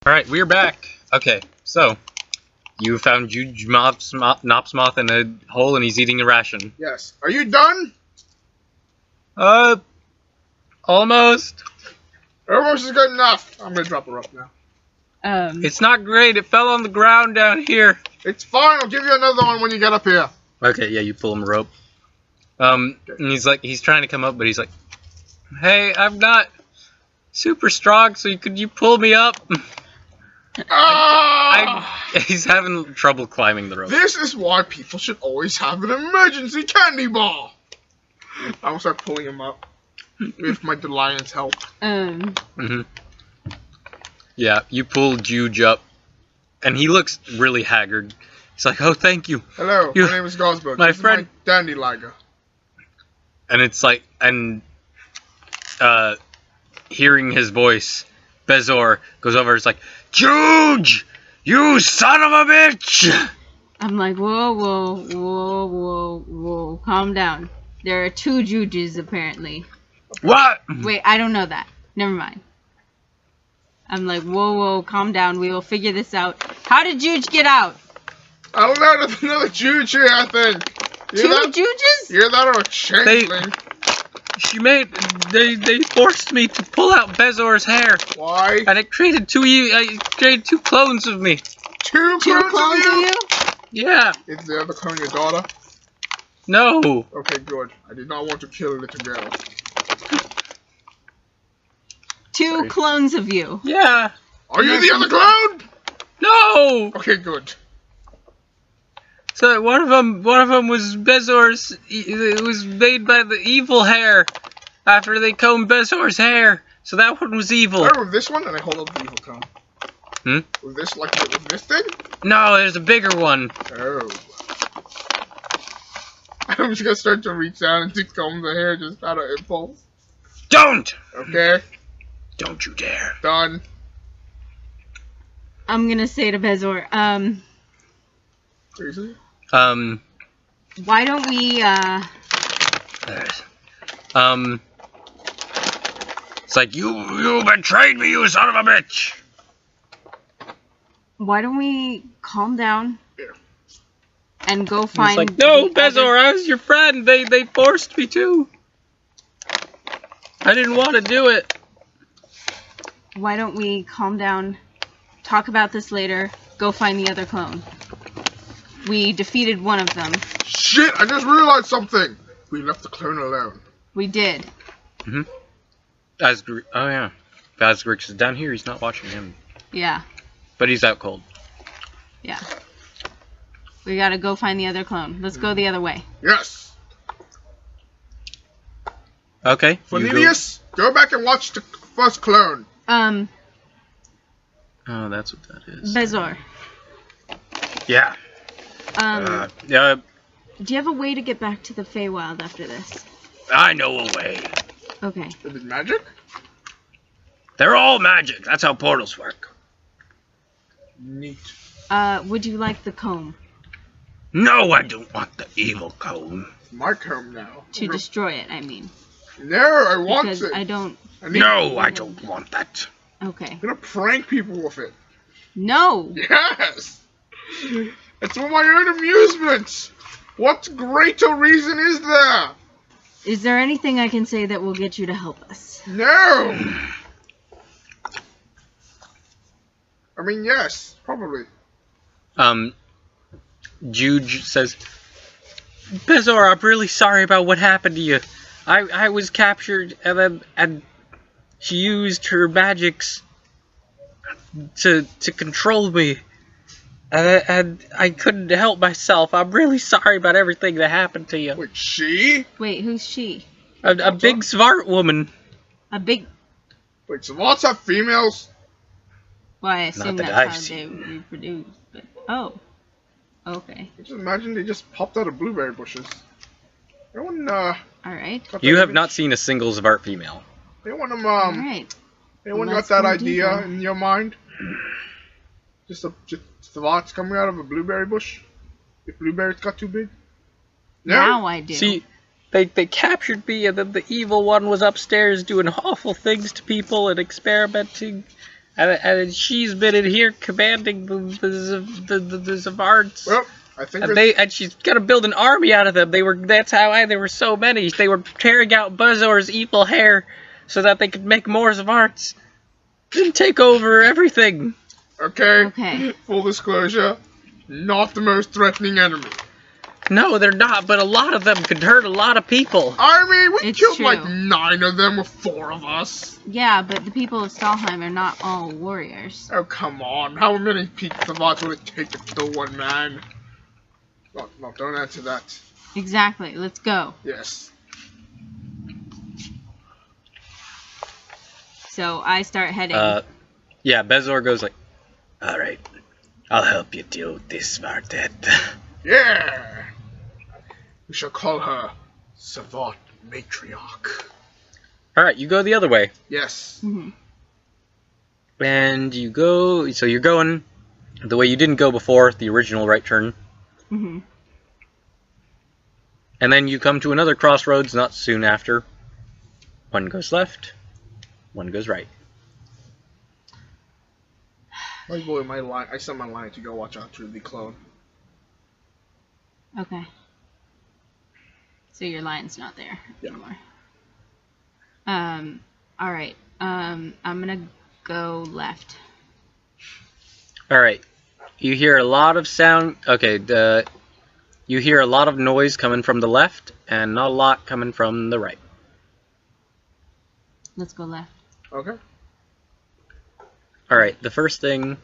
Alright, we're back. Okay, so you found Juge Nopsmoth in a hole and he's eating a ration. Yes. Are you done? Almost. Almost is good enough. I'm gonna drop a rope now. It's not great. It fell on the ground down here. It's fine. I'll give you another one when you get up here. Okay, yeah, you pull him a rope. And he's trying to come up, but he's like, hey, I'm not super strong, so could you pull me up? He's having trouble climbing the rope. This is why people should always have an emergency candy bar. I will start pulling him up with my lion's help. Yeah, you pull Juge up, and he looks really haggard. He's like, "Oh, thank you." Hello, my name is Gosberg. My this friend, is my dandy liger. And it's like, hearing his voice, Bezor goes over. It's like, Juge, you son of a bitch! I'm like, whoa, calm down. There are two Juges apparently. What? Wait, I don't know that. Never mind. I'm like, whoa, calm down. We will figure this out. How did Juge get out? I don't know. There's another Juge here, I think. Two Juges? You're that or a changeling? They forced me to pull out Bezor's hair. Why? And it created two clones of me. Two clones of you? Yeah. Is the other clone your daughter? No. Okay, good. I did not want to kill a little girl. Two clones of you. Yeah. Are you the other clone? No. Okay, good. So one of them was Bezor's. It was made by the evil hair. After they combed Bezor's hair, so that one was evil. Oh, with this one, and I hold up the evil comb. With this, with this thing? No, there's a bigger one. Oh. I'm just gonna start to reach down and to comb the hair just out of impulse. Don't. Okay. Don't you dare. Done. I'm gonna say to Bezor, Seriously? why don't we, It's like, you betrayed me, you son of a bitch! why don't we calm down and go It's find like, no, Bezor, I was your friend. They forced me to. I didn't want to do it. Why don't we calm down, talk about this later, go find the other clone. We defeated one of them. Shit, I just realized something! We left the clone alone. We did. Oh yeah. Asgrick is down here, he's not watching him. Yeah. But he's out cold. Yeah. We gotta go find the other clone. Let's go the other way. Yes! Okay. Cornelius, go back and watch the first clone. Oh, that's what that is. Bezor. Yeah. Do you have a way to get back to the Feywild after this? I know a way. Okay. Is it magic? They're all magic. That's how portals work. Neat. Would you like the comb? No, I don't want the evil comb. It's my comb now. To destroy it, I mean. No, I want because it. I don't... No, I don't want that. Okay. I'm gonna prank people with it. No! Yes! It's for my own amusement! What greater reason is there? Is there anything I can say that will get you to help us? No! I mean, yes, probably. Juge says, Bezor, I'm really sorry about what happened to you. I was captured and she used her magics to control me. And I couldn't help myself. I'm really sorry about everything that happened to you. Wait, she? Wait, who's she? A big Svart woman. A big... Wait, Svarts have females? Well, I assume that that's I've how seen. they reproduce, but... Oh. Okay. Just imagine they just popped out of blueberry bushes. No one, Alright. You have not seen a single Svart female. Anyone, Alright. anyone Let's got that go idea deeper. in your mind? Just Svarts coming out of a blueberry bush? If blueberries got too big? No? Now I do. See, they captured me, and then the evil one was upstairs doing awful things to people and experimenting and she's been in here commanding the Zavards. Well, I think And she's gonna build an army out of them. There were so many. They were tearing out Buzzor's evil hair so that they could make more Zavards and take over everything. Okay. Full disclosure, not the most threatening enemy. No, they're not, but a lot of them could hurt a lot of people. I mean, we It's killed true. like 9 of them with 4 of us. Yeah, but the people of Stalheim are not all warriors. Oh, come on. How many Zavards would it take to kill one man? No, don't answer that. Exactly. Let's go. Yes. So I start heading. Yeah, Bezor goes like, alright, I'll help you deal with this Svartet. Yeah! We shall call her Savant Matriarch. Alright, you go the other way. Yes. Mhm. And you go, so you're going the way you didn't go before, the original right turn. Mhm. And then you come to another crossroads not soon after. One goes left, one goes right. My boy, I sent my line to go watch out for the clone. Okay. So your line's not there anymore. All right. I'm gonna go left. Alright, you hear a lot of sound. Okay, you hear a lot of noise coming from the left, and not a lot coming from the right. Let's go left. Okay. Alright, the first thing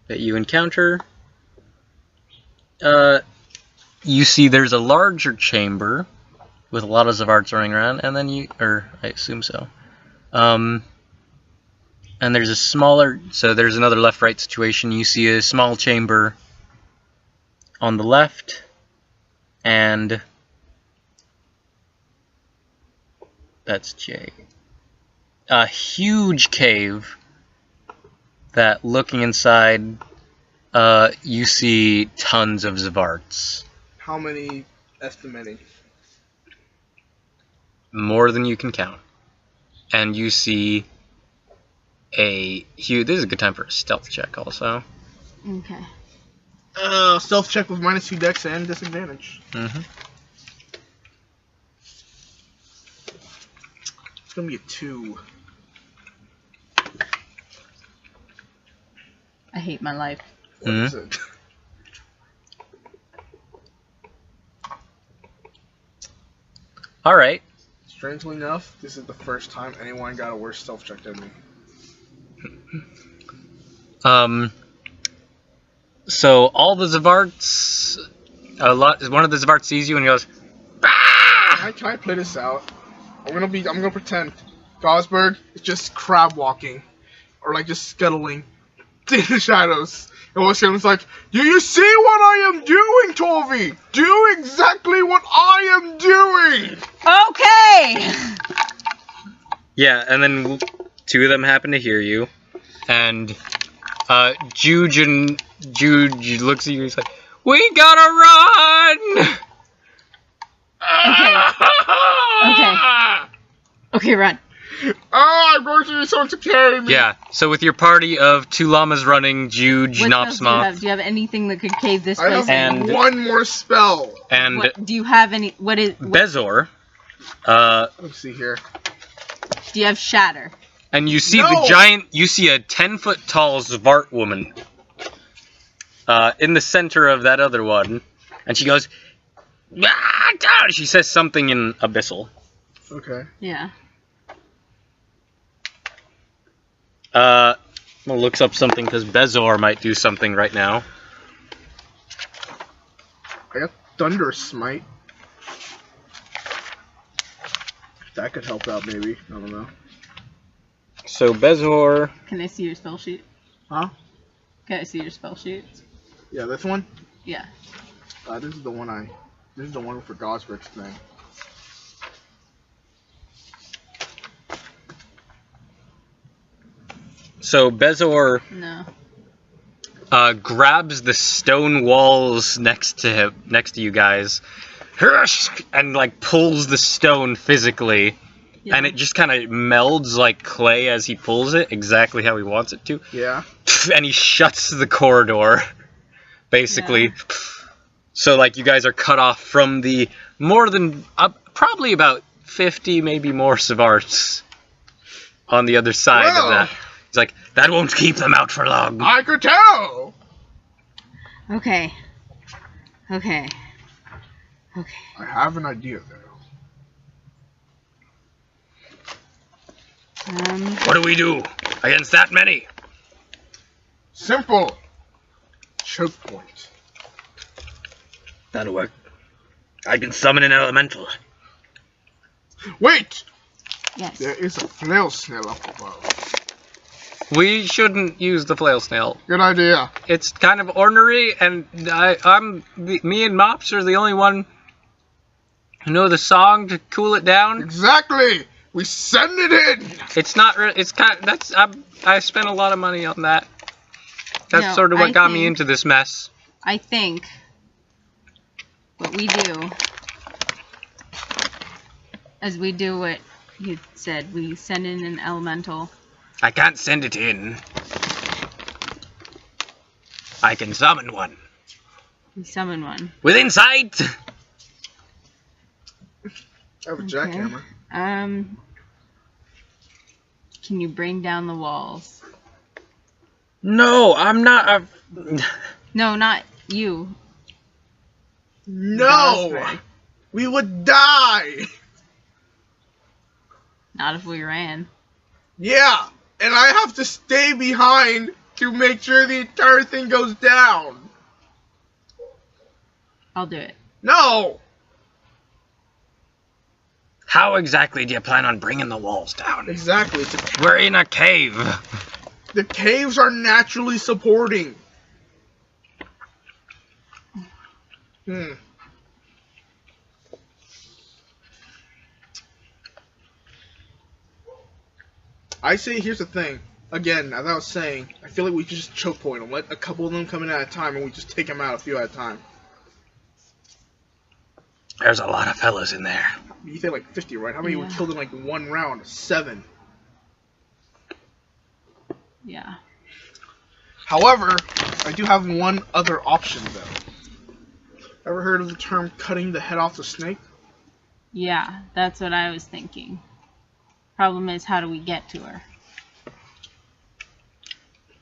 that you encounter, you see there's a larger chamber with a lot of Zavarts running around, and then I assume so. And there's a smaller, so there's another left-right situation. You see a small chamber on the left, and that's J. A huge cave that, looking inside, you see tons of Zavarts. How many estimating? More than you can count. And you see a huge... This is a good time for a stealth check also. Okay. Stealth check with -2 dex and disadvantage. Mm-hmm. It's gonna be a 2. I hate my life. What is it? Alright. Strangely enough, this is the first time anyone got a worse stealth check than me. So all the Zavarts, one of the Zavarts sees you and goes, "Ah!" Can I play this out? I'm gonna pretend Gosberg is just crab walking, or like just scuttling in the shadows. And Wilson's like, "Do you see what I am doing, Torvi? Do exactly what I am doing." Okay. Yeah, and then 2 of them happen to hear you, and Juge looks at you and he's like, "We gotta run!" Okay. Okay, run. Oh, I'm going to need someone to carry me. Yeah, so with your party of 2 llamas running, Juge, What spells do you have? Nopsmoth, Do you have anything that could cave this I place have in? And- one more spell. and What, do you have any? What is? What, Bezor, Let's see here. do you have shatter? and you see No! you see a 10-foot tall Zvart woman in the center of that other one, and she goes, "Ah, God!" She says something in Abyssal. Okay. Yeah. Looks up something because Bezor might do something right now. I got Thunder Smite. That could help out, maybe. I don't know. So Bezor, Can I see your spell sheet? Huh? Can I see your spell sheet? Yeah, this one. Yeah. This is the one This is the one for Gosberg's thing. So Bezor No. grabs the stone walls next to you guys, and like pulls the stone physically, Yeah. and it just kind of melds like clay as he pulls it, exactly how he wants it to. Yeah. And he shuts the corridor, basically. Yeah. So, like, you guys are cut off from the more than, probably about 50, maybe more Savarts on the other side of that. He's like, that won't keep them out for long. I could tell. Okay. Okay. I have an idea, though. What do we do against that many? Simple. Choke point. That'll work. I can summon an elemental. Wait! Yes. There is a flail snail up above. We shouldn't use the flail snail. Good idea. It's kind of ornery, and me and Mops are the only one who know the song to cool it down. Exactly. We send it in. It's not. It's kind. I spent a lot of money on that. That's No, sort of what I got me think- into this mess. I think what we do, as we do what you said, we send in an elemental. I can't send it in. I can summon one. We summon one. With insight! I have a jackhammer. Can you bring down the walls? No, I'm not. No, not you. No! Gosberg. We would die! Not if we ran. Yeah! And I have to stay behind to make sure the entire thing goes down. I'll do it. No! How exactly do you plan on bringing the walls down? Exactly. We're in a cave. The caves are naturally supporting. I say, here's the thing. Again, as I was saying, I feel like we should just choke point them. Let a couple of them come in at a time, and we just take them out a few at a time. There's a lot of fellas in there. You think like 50, right? How many we Yeah. killed in like one round? 7. Yeah. However, I do have one other option, though. Ever heard of the term cutting the head off the snake? Yeah, that's what I was thinking. Problem is, how do we get to her?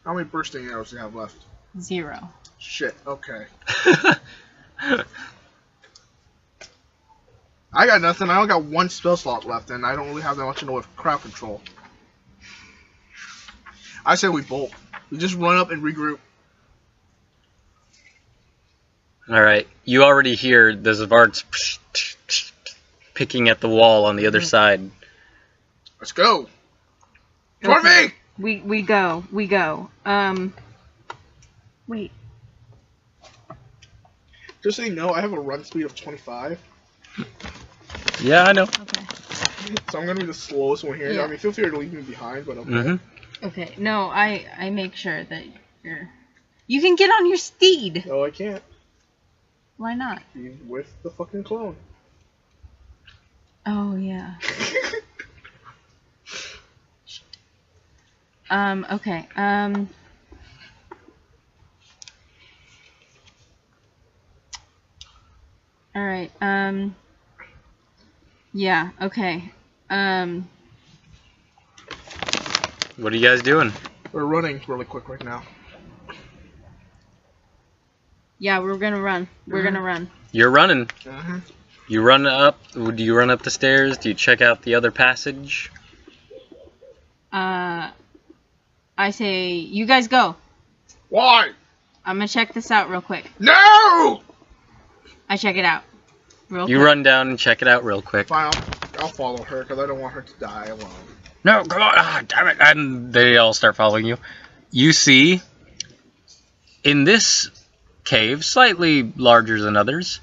How many bursting arrows do you have left? 0. Shit, okay. I got nothing. I only got 1 spell slot left, and I don't really have that much in the way of crowd control. I say we bolt. We just run up and regroup. Alright, you already hear the Zavarts picking at the wall on the other side. Let's go. Okay. Torvi! We go. Wait. Just so you know, I have a run speed of 25, Yeah, I know. Okay. so I'm gonna be the slowest one here. Yeah. I mean, feel free to leave me behind, but okay. Mm-hmm. Okay. No, I make sure that you can get on your steed. No, I can't. Why not? He's with the fucking clone. Oh yeah. Okay. All right. Yeah. Okay. What are you guys doing? We're running really quick right now. Yeah, we're gonna run. We're gonna run. You're running. Uh-huh. You run up. Do you run up the stairs? Do you check out the other passage? I say you guys go. Why? I'm gonna check this out real quick. No! I check it out. Real You quick. run down and check it out real quick. Fine, I'll follow her because I don't want her to die alone. No, come on! Ah, damn it! And they all start following you. You see, in this cave, slightly larger than others,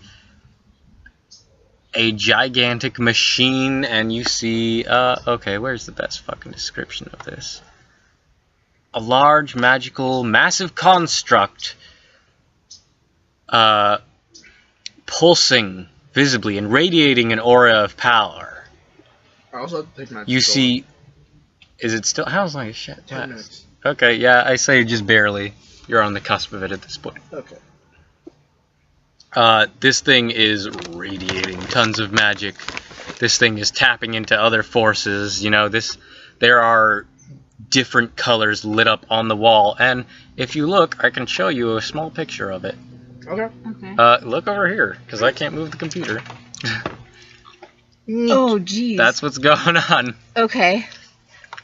a gigantic machine, and you see, okay, where's the best fucking description of this? A large, magical, massive construct, pulsing visibly and radiating an aura of power. I also have to take magic. You see, is it still? How's my shit? 10 minutes. Okay, yeah, I say just barely. You're on the cusp of it at this point. Okay. This thing is radiating tons of magic. This thing is tapping into other forces. You know, there are different colors lit up on the wall, and if you look, I can show you a small picture of it. Okay. Okay. Look over here, because I can't move the computer. Oh, jeez. That's what's going on. Okay.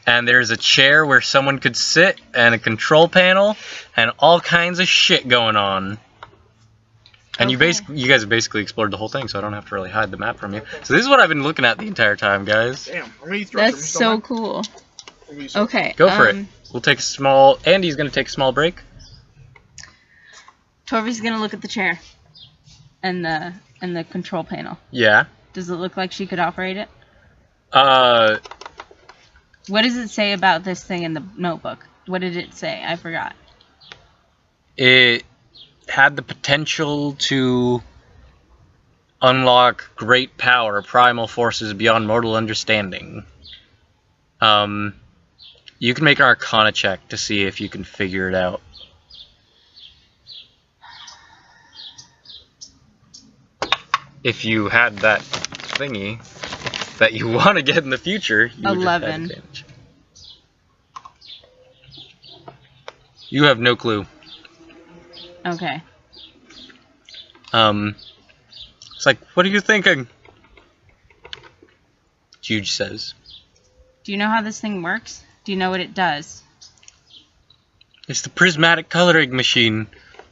And there's a chair where someone could sit, and a control panel, and all kinds of shit going on. And you guys have basically explored the whole thing, so I don't have to really hide the map from you. So this is what I've been looking at the entire time, guys. Damn, I'm gonna use the restroom. That's so cool. Okay. Go for it. We'll take a small... Andy's gonna take a small break. Torvi's gonna look at the chair. And the control panel. Yeah. Does it look like she could operate it? What does it say about this thing in the notebook? What did it say? I forgot. It had the potential to unlock great power, primal forces beyond mortal understanding. You can make an Arcana check to see if you can figure it out. If you had that thingy that you want to get in the future, you would have 11. advantage. You have no clue. Okay. It's like, what are you thinking? Juge says. Do you know how this thing works? Do you know what it does? It's the prismatic coloring machine.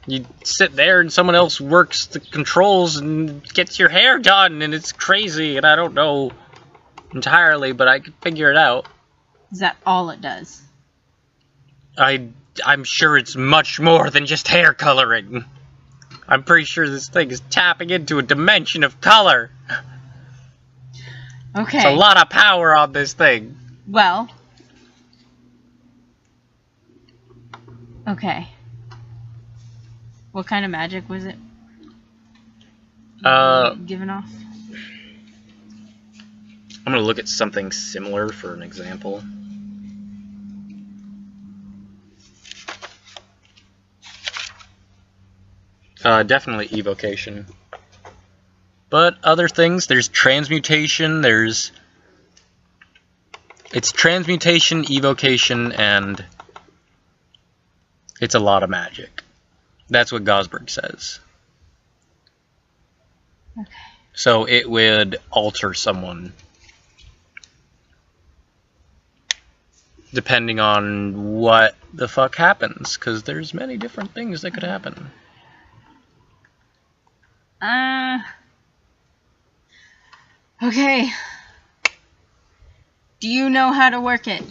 You sit there and someone else works the controls and gets your hair done, and it's crazy, and I don't know entirely, but I can figure it out. Is that all it does? I'm sure it's much more than just hair coloring. I'm pretty sure this thing is tapping into a dimension of color. Okay. It's a lot of power on this thing. Well. Okay. What kind of magic was it? Given off? I'm gonna look at something similar for an example. Definitely evocation. But other things, there's transmutation, it's transmutation, evocation, and it's a lot of magic. That's what Gosberg says. Okay. So it would alter someone. Depending on what the fuck happens, because there's many different things that could happen. Okay. Do you know how to work it?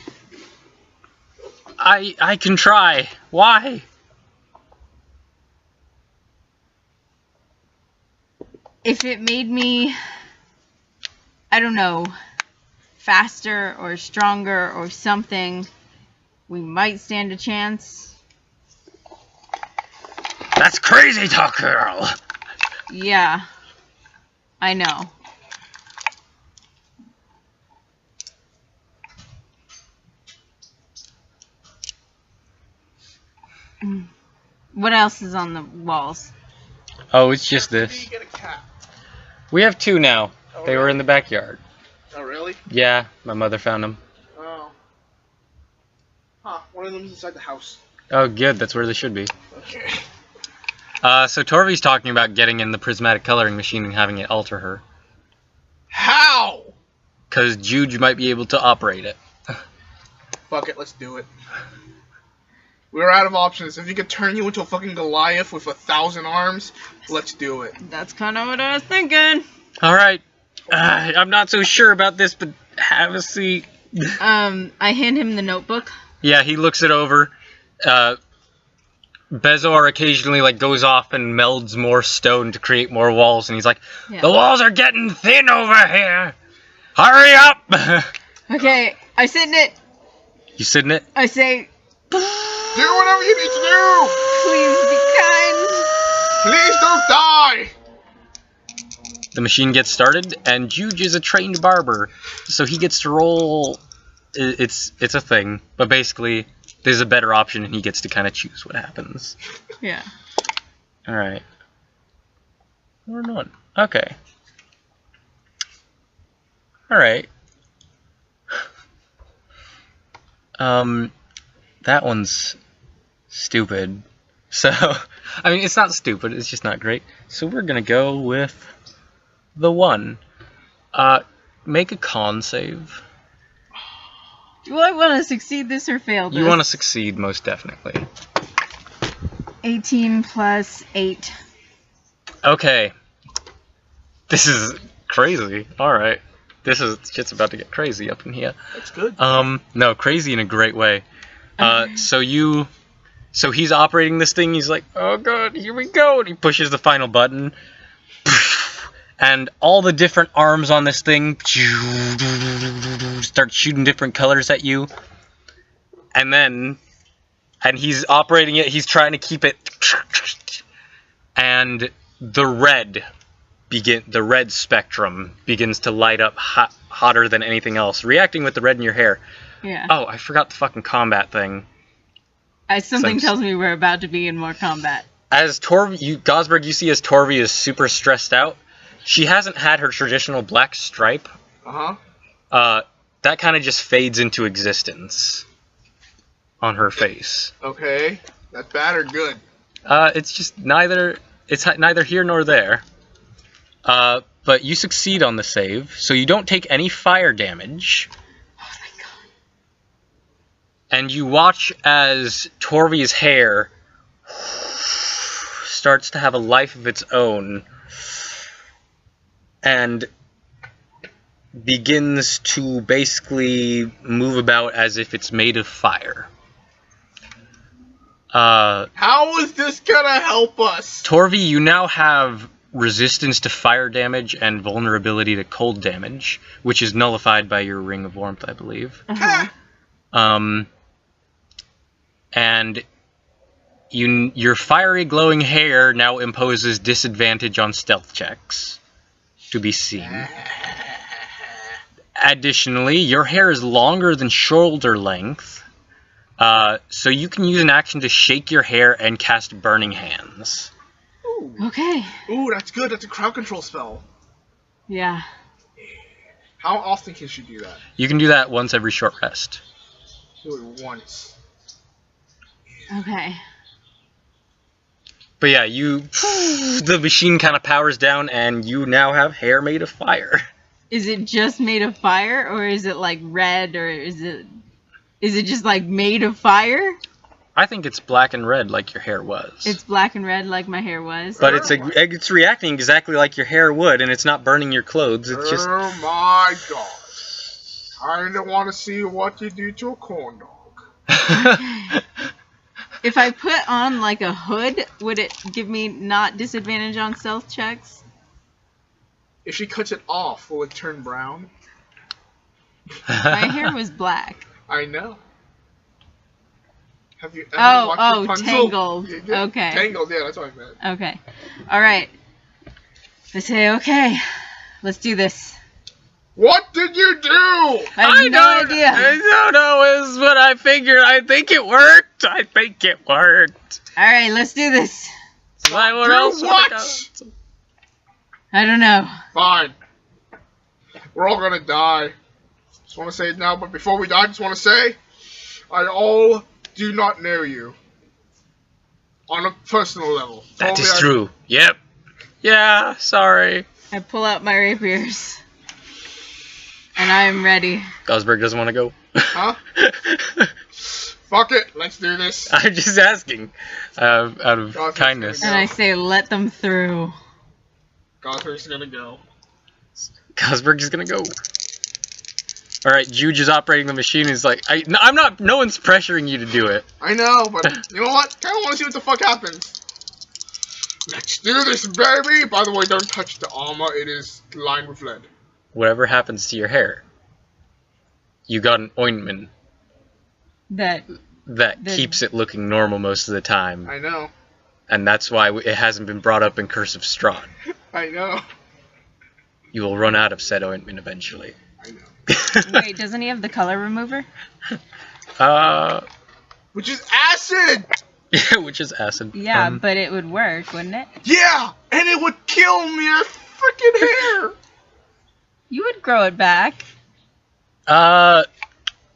I can try. Why? If it made me, I don't know, faster or stronger or something, we might stand a chance. That's crazy talk, girl. Yeah, I know. What else is on the walls? Oh, it's just this. You get a cat. We have two now. Oh, They were in the backyard. Oh, really? Yeah, my mother found them. Oh. Huh, one of them's inside the house. Oh, good. That's where they should be. Okay. So Torvi's talking about getting in the prismatic coloring machine and having it alter her. How? Because Juge might be able to operate it. Fuck it, let's do it. We're out of options. If you could turn you into a fucking Goliath with 1,000 arms, let's do it. That's kind of what I was thinking. Alright. I'm not so sure about this, but have a seat. I hand him the notebook. Yeah, he looks it over. Bezor occasionally goes off and melds more stone to create more walls, and he's like, Yeah. The walls are getting thin over here! Hurry up! Okay, I sit in it. You sit in it? I say, Do whatever you need to do! please be kind. Please don't die! the machine gets started, and Juge is a trained barber, so he gets to roll. It's a thing, but basically, there's a better option, and he gets to kind of choose what happens. Yeah. All right. We're one. Okay. All right. That one's stupid. So, I mean, it's not stupid. It's just not great. So we're gonna go with the 1. Make a con save. Do I want to succeed this or fail this? You want to succeed, most definitely. 18 plus 8. Okay. This is crazy. All right. Shit's about to get crazy up in here. That's good. No, crazy in a great way. So he's operating this thing. He's like, oh god, here we go. And he pushes the final button. And all the different arms on this thing start shooting different colors at you. And he's operating it. He's trying to keep it. And the red spectrum begins to light up hotter than anything else, reacting with the red in your hair. Yeah. Oh, I forgot the fucking combat thing. Something tells me we're about to be in more combat. As Gosberg, you see as Torvi is super stressed out. She hasn't had her traditional black stripe. Uh-huh. That kind of just fades into existence on her face. Okay. That's bad or good? It's just neither here nor there. But you succeed on the save, so you don't take any fire damage. Oh my god. And you watch as Torvi's hair starts to have a life of its own and begins to basically move about as if it's made of fire. How is this gonna help us? Torvi, you now have resistance to fire damage and vulnerability to cold damage, which is nullified by your Ring of Warmth, I believe. Uh-huh. And your fiery glowing hair now imposes disadvantage on stealth checks to be seen. Additionally, your hair is longer than shoulder length, so you can use an action to shake your hair and cast Burning Hands. Ooh. Okay. Ooh, that's good. That's a crowd control spell. Yeah. How often can she do that? You can do that once every short rest. Do it once. Okay. But yeah, the machine kind of powers down, and you now have hair made of fire. Is it just made of fire, or is it like red, or is it just like made of fire? I think it's black and red like your hair was. It's black and red like my hair was. But it's reacting exactly like your hair would, and it's not burning your clothes. It's just. Oh my god! I don't want to see what you do to a corn dog. If I put on like a hood, would it give me not disadvantage on stealth checks? If she cuts it off, will it turn brown? My hair was black. I know. Have you ever watched Rapunzel? Tangled. Yeah, Okay. Tangled, yeah, that's what I meant. Okay. Alright. I say, okay, let's do this. What did you do? I have no idea. I don't know, is what I figured. I think it worked. Alright, let's do this. What else? What? I don't know. Fine. We're all gonna die. Just want to say it now, but before we die, I just want to say, I all do not know you. On a personal level. That is true. Yep. Yeah, sorry. I pull out my rapiers. And I am ready. Gosberg doesn't want to go. Huh? Fuck it, let's do this. I'm just asking. Out of Gosberg's kindness. And I say, let them through. Gosberg's gonna go. Gosberg is gonna go. Alright, Juge is operating the machine. He's like, I'm not. No one's pressuring you to do it. I know, but you know what? Kinda wanna see what the fuck happens. Let's do this, baby! By the way, don't touch the armor, it is lined with lead. Whatever happens to your hair, you got an ointment That keeps it looking normal most of the time. I know. And that's why it hasn't been brought up in Curse of Strahd. I know. you will run out of said ointment eventually. I know. Wait, doesn't he have the color remover? Which is acid! Which is acid. Yeah, but it would work, wouldn't it? Yeah! And it would kill me a freaking hair! You would grow it back.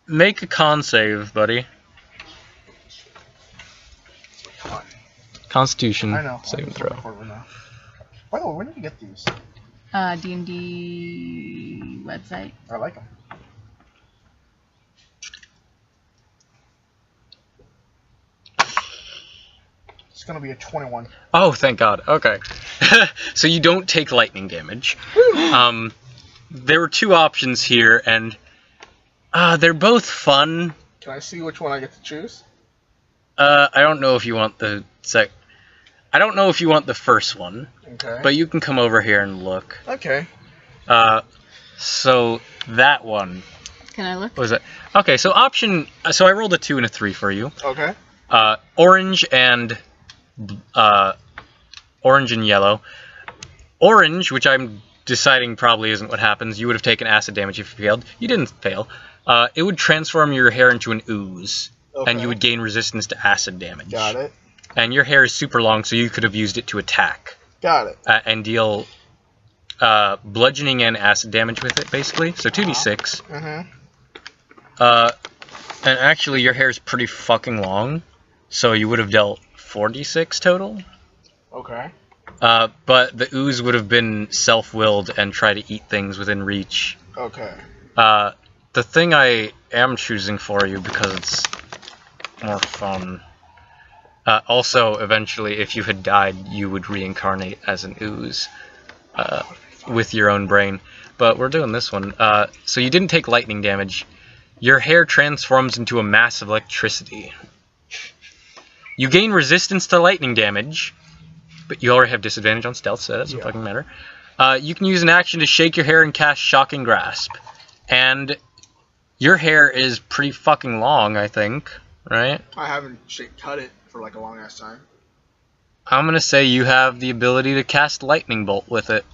Make a con save, buddy. Constitution. I know. Save and throw. By the way, where did you get these? D&D website. I like them. It's gonna be a 21. Oh, thank God. Okay. So you don't take lightning damage. There were two options here, and they're both fun. Can I see which one I get to choose? I don't know if you want the I don't know if you want the first one, Okay. but you can come over here and look. Okay. So that one. Can I look? What was it? Okay, so option. So I rolled a 2 and a 3 for you. Okay. Orange and yellow. Orange, which I'm deciding probably isn't what happens. You would have taken acid damage if you failed. You didn't fail. It would transform your hair into an ooze, and you would gain resistance to acid damage. Got it. And your hair is super long, so you could have used it to attack. Got it. And deal bludgeoning and acid damage with it, basically. So 2d6. Mm-hmm. And actually, your hair is pretty fucking long, so you would have dealt 4d6 total. Okay. But the ooze would have been self-willed and try to eat things within reach. Okay. The thing I am choosing for you, because it's more fun. Also, eventually, if you had died, you would reincarnate as an ooze with your own brain. But we're doing this one. So you didn't take lightning damage. Your hair transforms into a mass of electricity. You gain resistance to lightning damage, but you already have disadvantage on stealth, so that doesn't fucking matter. You can use an action to shake your hair and cast Shocking Grasp. And your hair is pretty fucking long, I think, right? I haven't cut it for like a long ass time. I'm gonna say you have the ability to cast Lightning Bolt with it.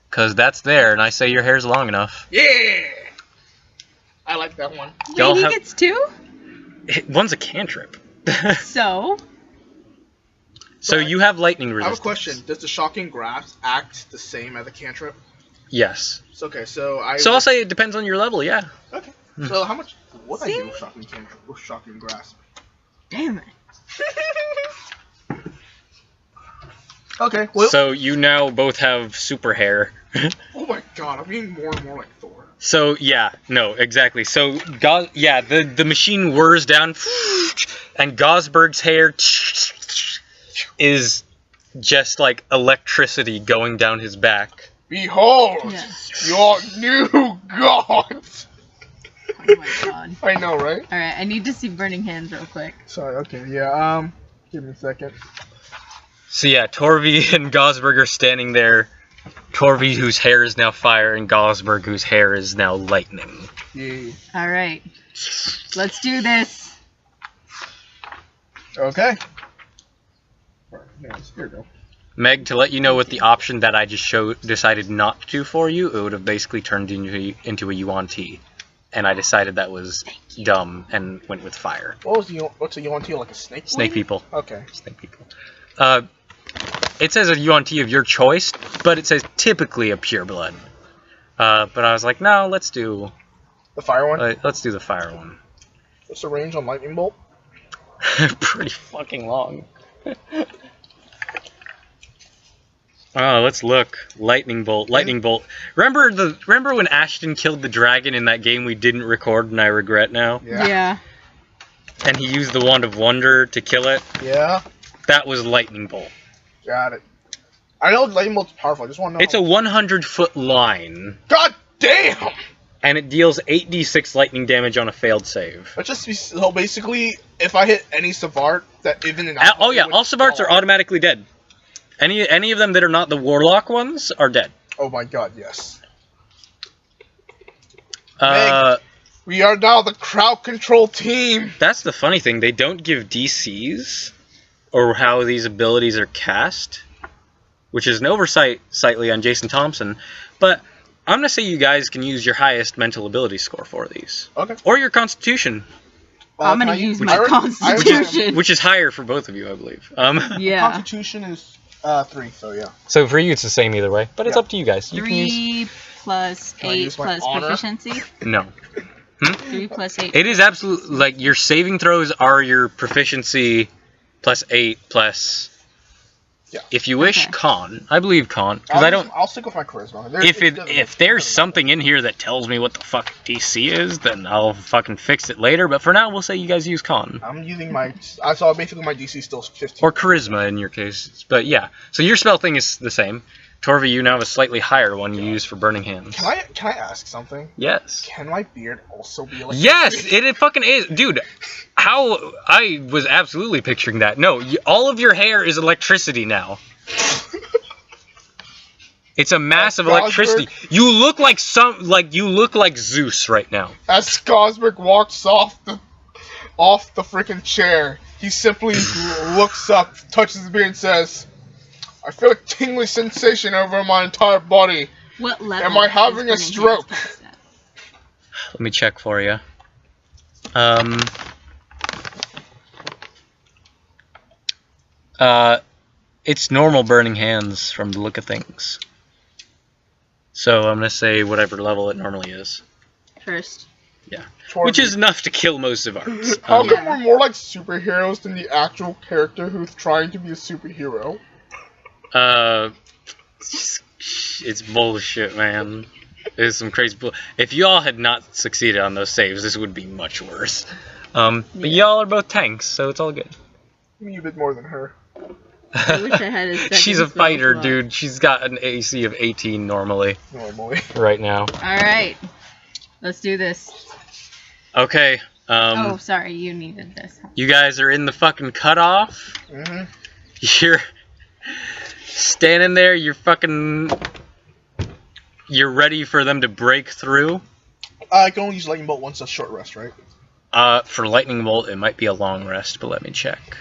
Because that's there, and I say your hair's long enough. Yeah! I like that one. Wait, he gets 2? One's a cantrip. So? So you have lightning resistance. I have a question. Does the Shocking Grasp act the same as a cantrip? Yes. Okay, so I'll say it depends on your level, yeah. Okay. So how much... What I do with Shocking Cantrip? With Shocking Grasp? Damn it. Okay, well... So you now both have super hair. Oh my god, I'm being more and more like Thor. So, yeah, no, exactly. So, the machine whirs down, and Gosberg's hair is just like electricity going down his back. Behold, your new god! Oh my god. I know, right? Alright, I need to see Burning Hands real quick. Sorry, okay, yeah, give me a second. So yeah, Torvi and Gosberg are standing there. Torvi, whose hair is now fire, and Gosberg, whose hair is now lightning. Yeah. Alright. Let's do this. Okay. Here we go. Meg, to let you know what the option that I just decided not to do for you, it would have basically turned into a UNT. And I decided that was dumb and went with fire. What's a UNT, like a snake? Snake people. Okay. Snake people. It says a UNT of your choice, but it says typically a pureblood. But I was like, no, let's do... The fire one? Let's do the fire one. What's the range on Lightning Bolt? Pretty fucking long. Oh, let's look. Lightning Bolt. Lightning Bolt. Remember when Ashton killed the dragon in that game we didn't record and I regret now? Yeah. And he used the Wand of Wonder to kill it? Yeah. That was Lightning Bolt. Got it. I know Lightning Bolt's powerful. I just want to know. It's a 100-foot line. God damn! And it deals 8d6 lightning damage on a failed save. Let's just be so basically, if I hit any Savart that even in Oh yeah, all Savarts are automatically dead. Any of them that are not the Warlock ones are dead. Oh my god, yes. Meg, we are now the crowd control team. That's the funny thing. They don't give DCs or how these abilities are cast, which is an oversight slightly on Jason Thompson. But I'm gonna say you guys can use your highest mental ability score for these, Okay. or your Constitution, I'm gonna Can I use I my already- Constitution. which is higher for both of you, I believe. Yeah. Constitution is 3, so yeah. So for you, it's the same either way, but it's Yeah. up to you guys. You can use 3 plus Can I 8 use my plus honor? proficiency. no. 3 plus 8. It is absolute. Like your saving throws are your proficiency plus 8 plus. Yeah. If you wish, Okay. con. I believe con because I don't. I'll stick with my charisma. If there's something in here that tells me what the fuck DC is, then I'll fucking fix it later. But for now, we'll say you guys use con. I'm using my. I saw basically my DC still 15. Or charisma in your case. But yeah. So your spell thing is the same. Torvi, you now have a slightly higher one you use for burning hands. Can I ask something? Yes. Can my beard also be like? Yes, it fucking is. Dude, how... I was absolutely picturing that. No, all of your hair is electricity now. It's a mass of electricity. You look like you look like Zeus right now. As Gosberg walks off the freaking chair, he simply looks up, touches his beard, and says, "I feel a tingling sensation over my entire body. What level? Am I having a is burning stroke?" hands past that? Let me check for you. It's normal burning hands from the look of things. So I'm gonna say whatever level it normally is. First. Yeah. Torvi. Which is enough to kill most of ours. How Um, come we're more like superheroes than the actual character who's trying to be a superhero? It's bullshit, man. It's some crazy bull. If y'all had not succeeded on those saves, this would be much worse. But y'all are both tanks, so it's all good. Me a bit more than her. I wish I had a second She's a spell fighter, slot. dude. She's got an AC of 18 normally Normally. right now. Alright. Let's do this. Okay. Oh, sorry, you needed this. You guys are in the fucking cutoff. Mm-hmm. You're standing there. You're ready for them to break through. I can only use lightning bolt once a short rest, right? For lightning bolt, it might be a long rest, but let me check.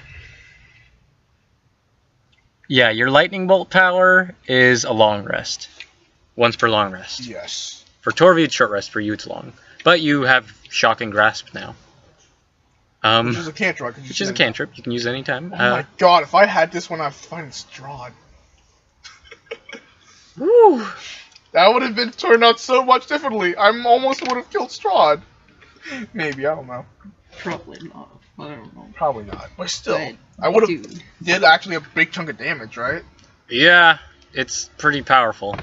Yeah, your lightning bolt power is a long rest. Once per long rest. Yes. For Torvi, it's short rest. For you, it's long. But you have shocking grasp now. Which is a cantrip. Which is a cantrip. You can use any time. Oh my god, if I had this one, I'd find Strahd. Woo! That would have turned out so much differently. I almost would have killed Strahd. Maybe, I don't know. Probably not. I don't know. Probably not. But still, But, I would have dude. did actually a big chunk of damage, right? Yeah, it's pretty powerful.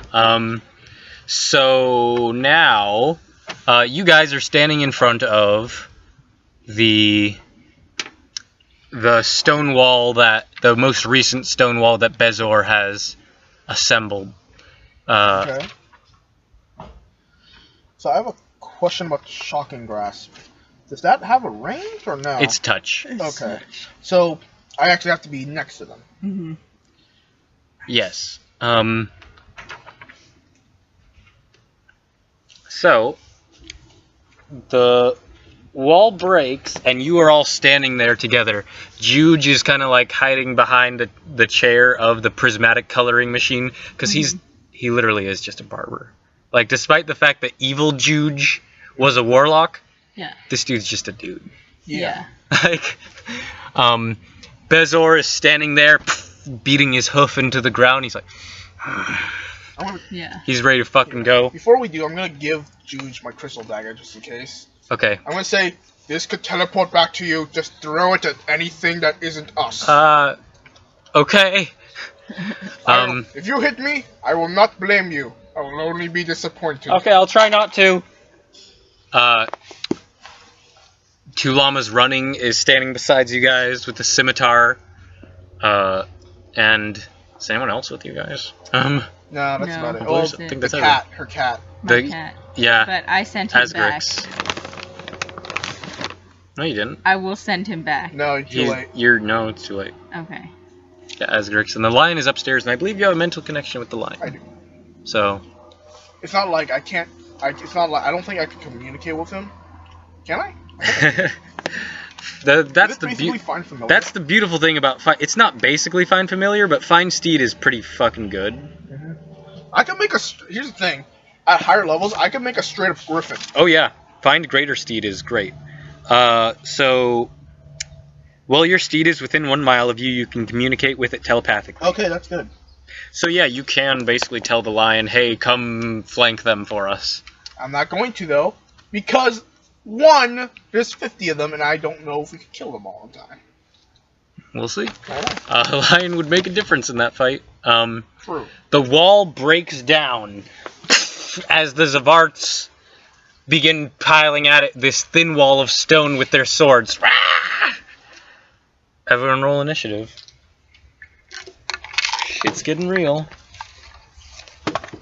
So now, you guys are standing in front of the stone wall the most recent stone wall that Bezor has assembled. Okay. So I have a question about shocking grasp. Does that have a range or no? It's touch. Okay. So I actually have to be next to them. Mm-hmm. Yes. So the wall breaks, and you are all standing there together. Juge is kind of like hiding behind the chair of the prismatic coloring machine, because he literally is just a barber. Like, despite the fact that evil Juge was a warlock, Yeah. this dude's just a dude. Yeah. Like, Bezor is standing there, beating his hoof into the ground. He's like, Yeah. he's ready to fucking go. Before we do, I'm gonna give Juge my crystal dagger just in case. Okay. I'm gonna say this could teleport back to you. Just throw it at anything that isn't us. Okay. If you hit me, I will not blame you. I will only be disappointed. Okay, I'll try not to. Two Llamas Running is standing beside you guys with the scimitar. And is anyone else with you guys? No, that's No. about it. I Oh, think the that's it. cat. Her cat. My cat. Yeah, But I sent him back. Asgrix. No, you didn't. I will send him back. No, too late. No, it's too late. Okay. Yeah, Asgrix. And the lion is upstairs, and I believe you have a mental connection with the lion. I do. So, It's not like I can't. It's not like I don't think I can communicate with him. Can I? that's basically find familiar. That's the beautiful thing about it's not basically find familiar, but find steed is pretty fucking good. I can make a. Here's the thing. At higher levels, I can make a straight up griffin. Oh yeah, find greater steed is great. So, while your steed is within 1 mile of you, you can communicate with it telepathically. Okay, that's good. So yeah, you can basically tell the lion, hey, come flank them for us. I'm not going to, though, because, one, there's 50 of them, and I don't know if we can kill them all in time. We'll see. The lion would make a difference in that fight. True. The wall breaks down as the Zavarts begin piling at it, this thin wall of stone with their swords. Everyone roll initiative. It's getting real.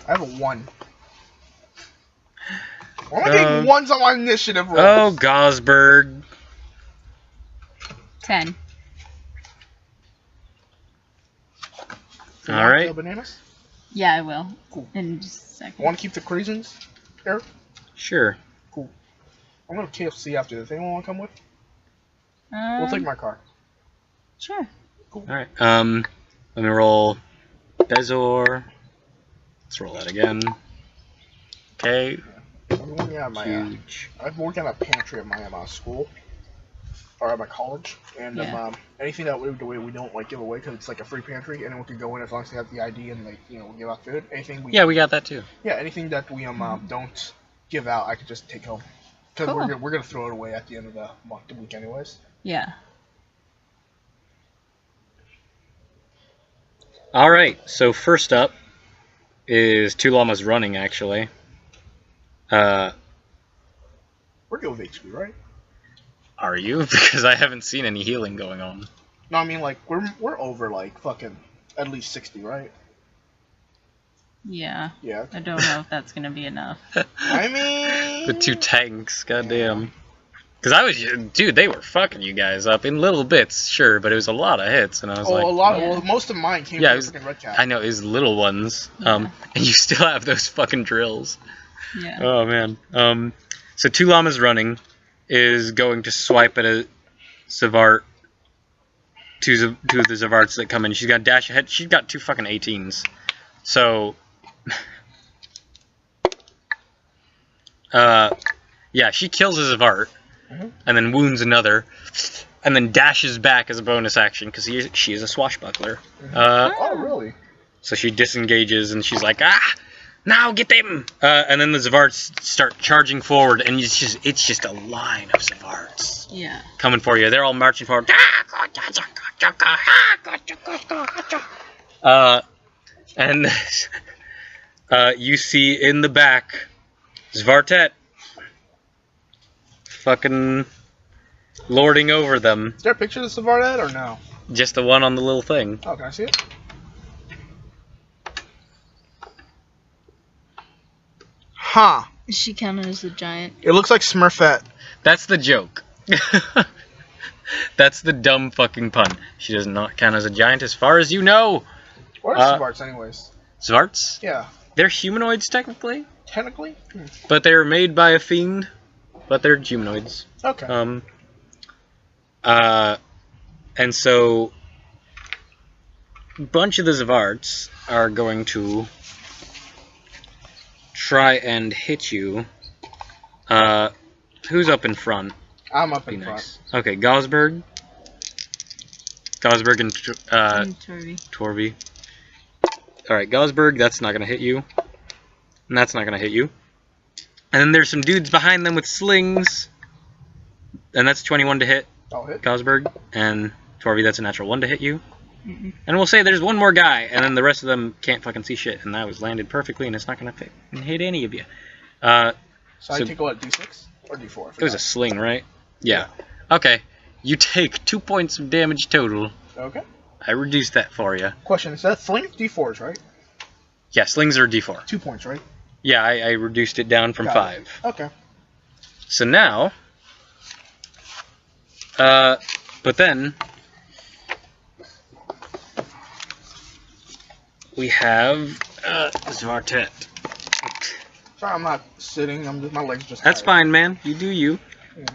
I have a 1. I'm only getting 1s on my initiative roll. Oh, Gosberg. 10. All right. Bananas? Yeah, I will. Cool. In just a second. Want to keep the craisins, Eric? Sure. Cool. I'm going to KFC after this. Anyone want to come with? We'll take my car. Sure. Cool. All right. Let me roll Bezor. Let's roll that again. Okay. I'm working at my, Huge. I'm working at a pantry at my school. Or at my college. And Yeah. anything that we don't like give away because it's like a free pantry. Anyone can go in as long as they have the ID and like we give out food. Anything we Yeah, we got that too. Yeah, anything that we don't give out, I could just take home. Because Cool. we're gonna throw it away at the end of the week anyways. Yeah. All right. So first up is 2 llamas running. Actually. We're good with HP, right? Are you? Because I haven't seen any healing going on. No, I mean like we're over like fucking at least 60, right? Yeah. Yeah. I don't know if that's gonna be enough. I mean The 2 tanks. Goddamn. Because I was, dude, they were fucking you guys up in little bits, sure, but it was a lot of hits, and I was like, a lot. Yeah. Well, most of mine came Yeah, from it was- the freaking red cat. I know, it was little ones, Yeah. and you still have those fucking drills. Yeah. Oh man. So 2 llamas running is going to swipe at a Zavart. Two of the Zavarts that come in. She's got dash ahead. She's got 2 fucking 18s. So, yeah, she kills a Zavart, and then wounds another, and then dashes back as a bonus action because she is a swashbuckler. Oh, really? So she disengages and she's like, ah, now get them! And then the Zavarts start charging forward, and it's just a line of Zavarts Yeah. coming for you. They're all marching forward. And you see in the back Zvartet fucking lording over them. Is there a picture of the Savardad or no? Just the one on the little thing. Oh, can I see it? Huh. Is she counted as a giant? It looks like Smurfette. That's the joke. That's the dumb fucking pun. She does not count as a giant as far as you know. What are Svarts anyways? Zvarts? Yeah. They're humanoids technically, Technically? but they were made by a fiend, but they're humanoids. Okay. And so a bunch of the Zavarts are going to try and hit you. Who's up in front? I'm up Be in front. nice. Okay, Gosberg and Torvi. Torvi. Alright, Gosberg, that's not going to hit you. And that's not going to hit you. And then there's some dudes behind them with slings. And that's 21 to hit I'll hit. Gosberg. And Torvi, that's a natural 1 to hit you. And we'll say there's one more guy, and then the rest of them can't fucking see shit. And that was landed perfectly, and it's not going to hit any of you. So I So- take what, D6 or D4? It was a sling, right? Yeah. Okay. You take 2 points of damage total. Okay. I reduced that for you. Question, is that sling? D4s, right? Yeah, slings are D4. 2 points, right? Yeah, I reduced it down from Got 5. it. Okay. So now, but then we have Zvartet. Sorry, I'm not sitting. My legs just. That's tired. fine, man. You do you. Yeah.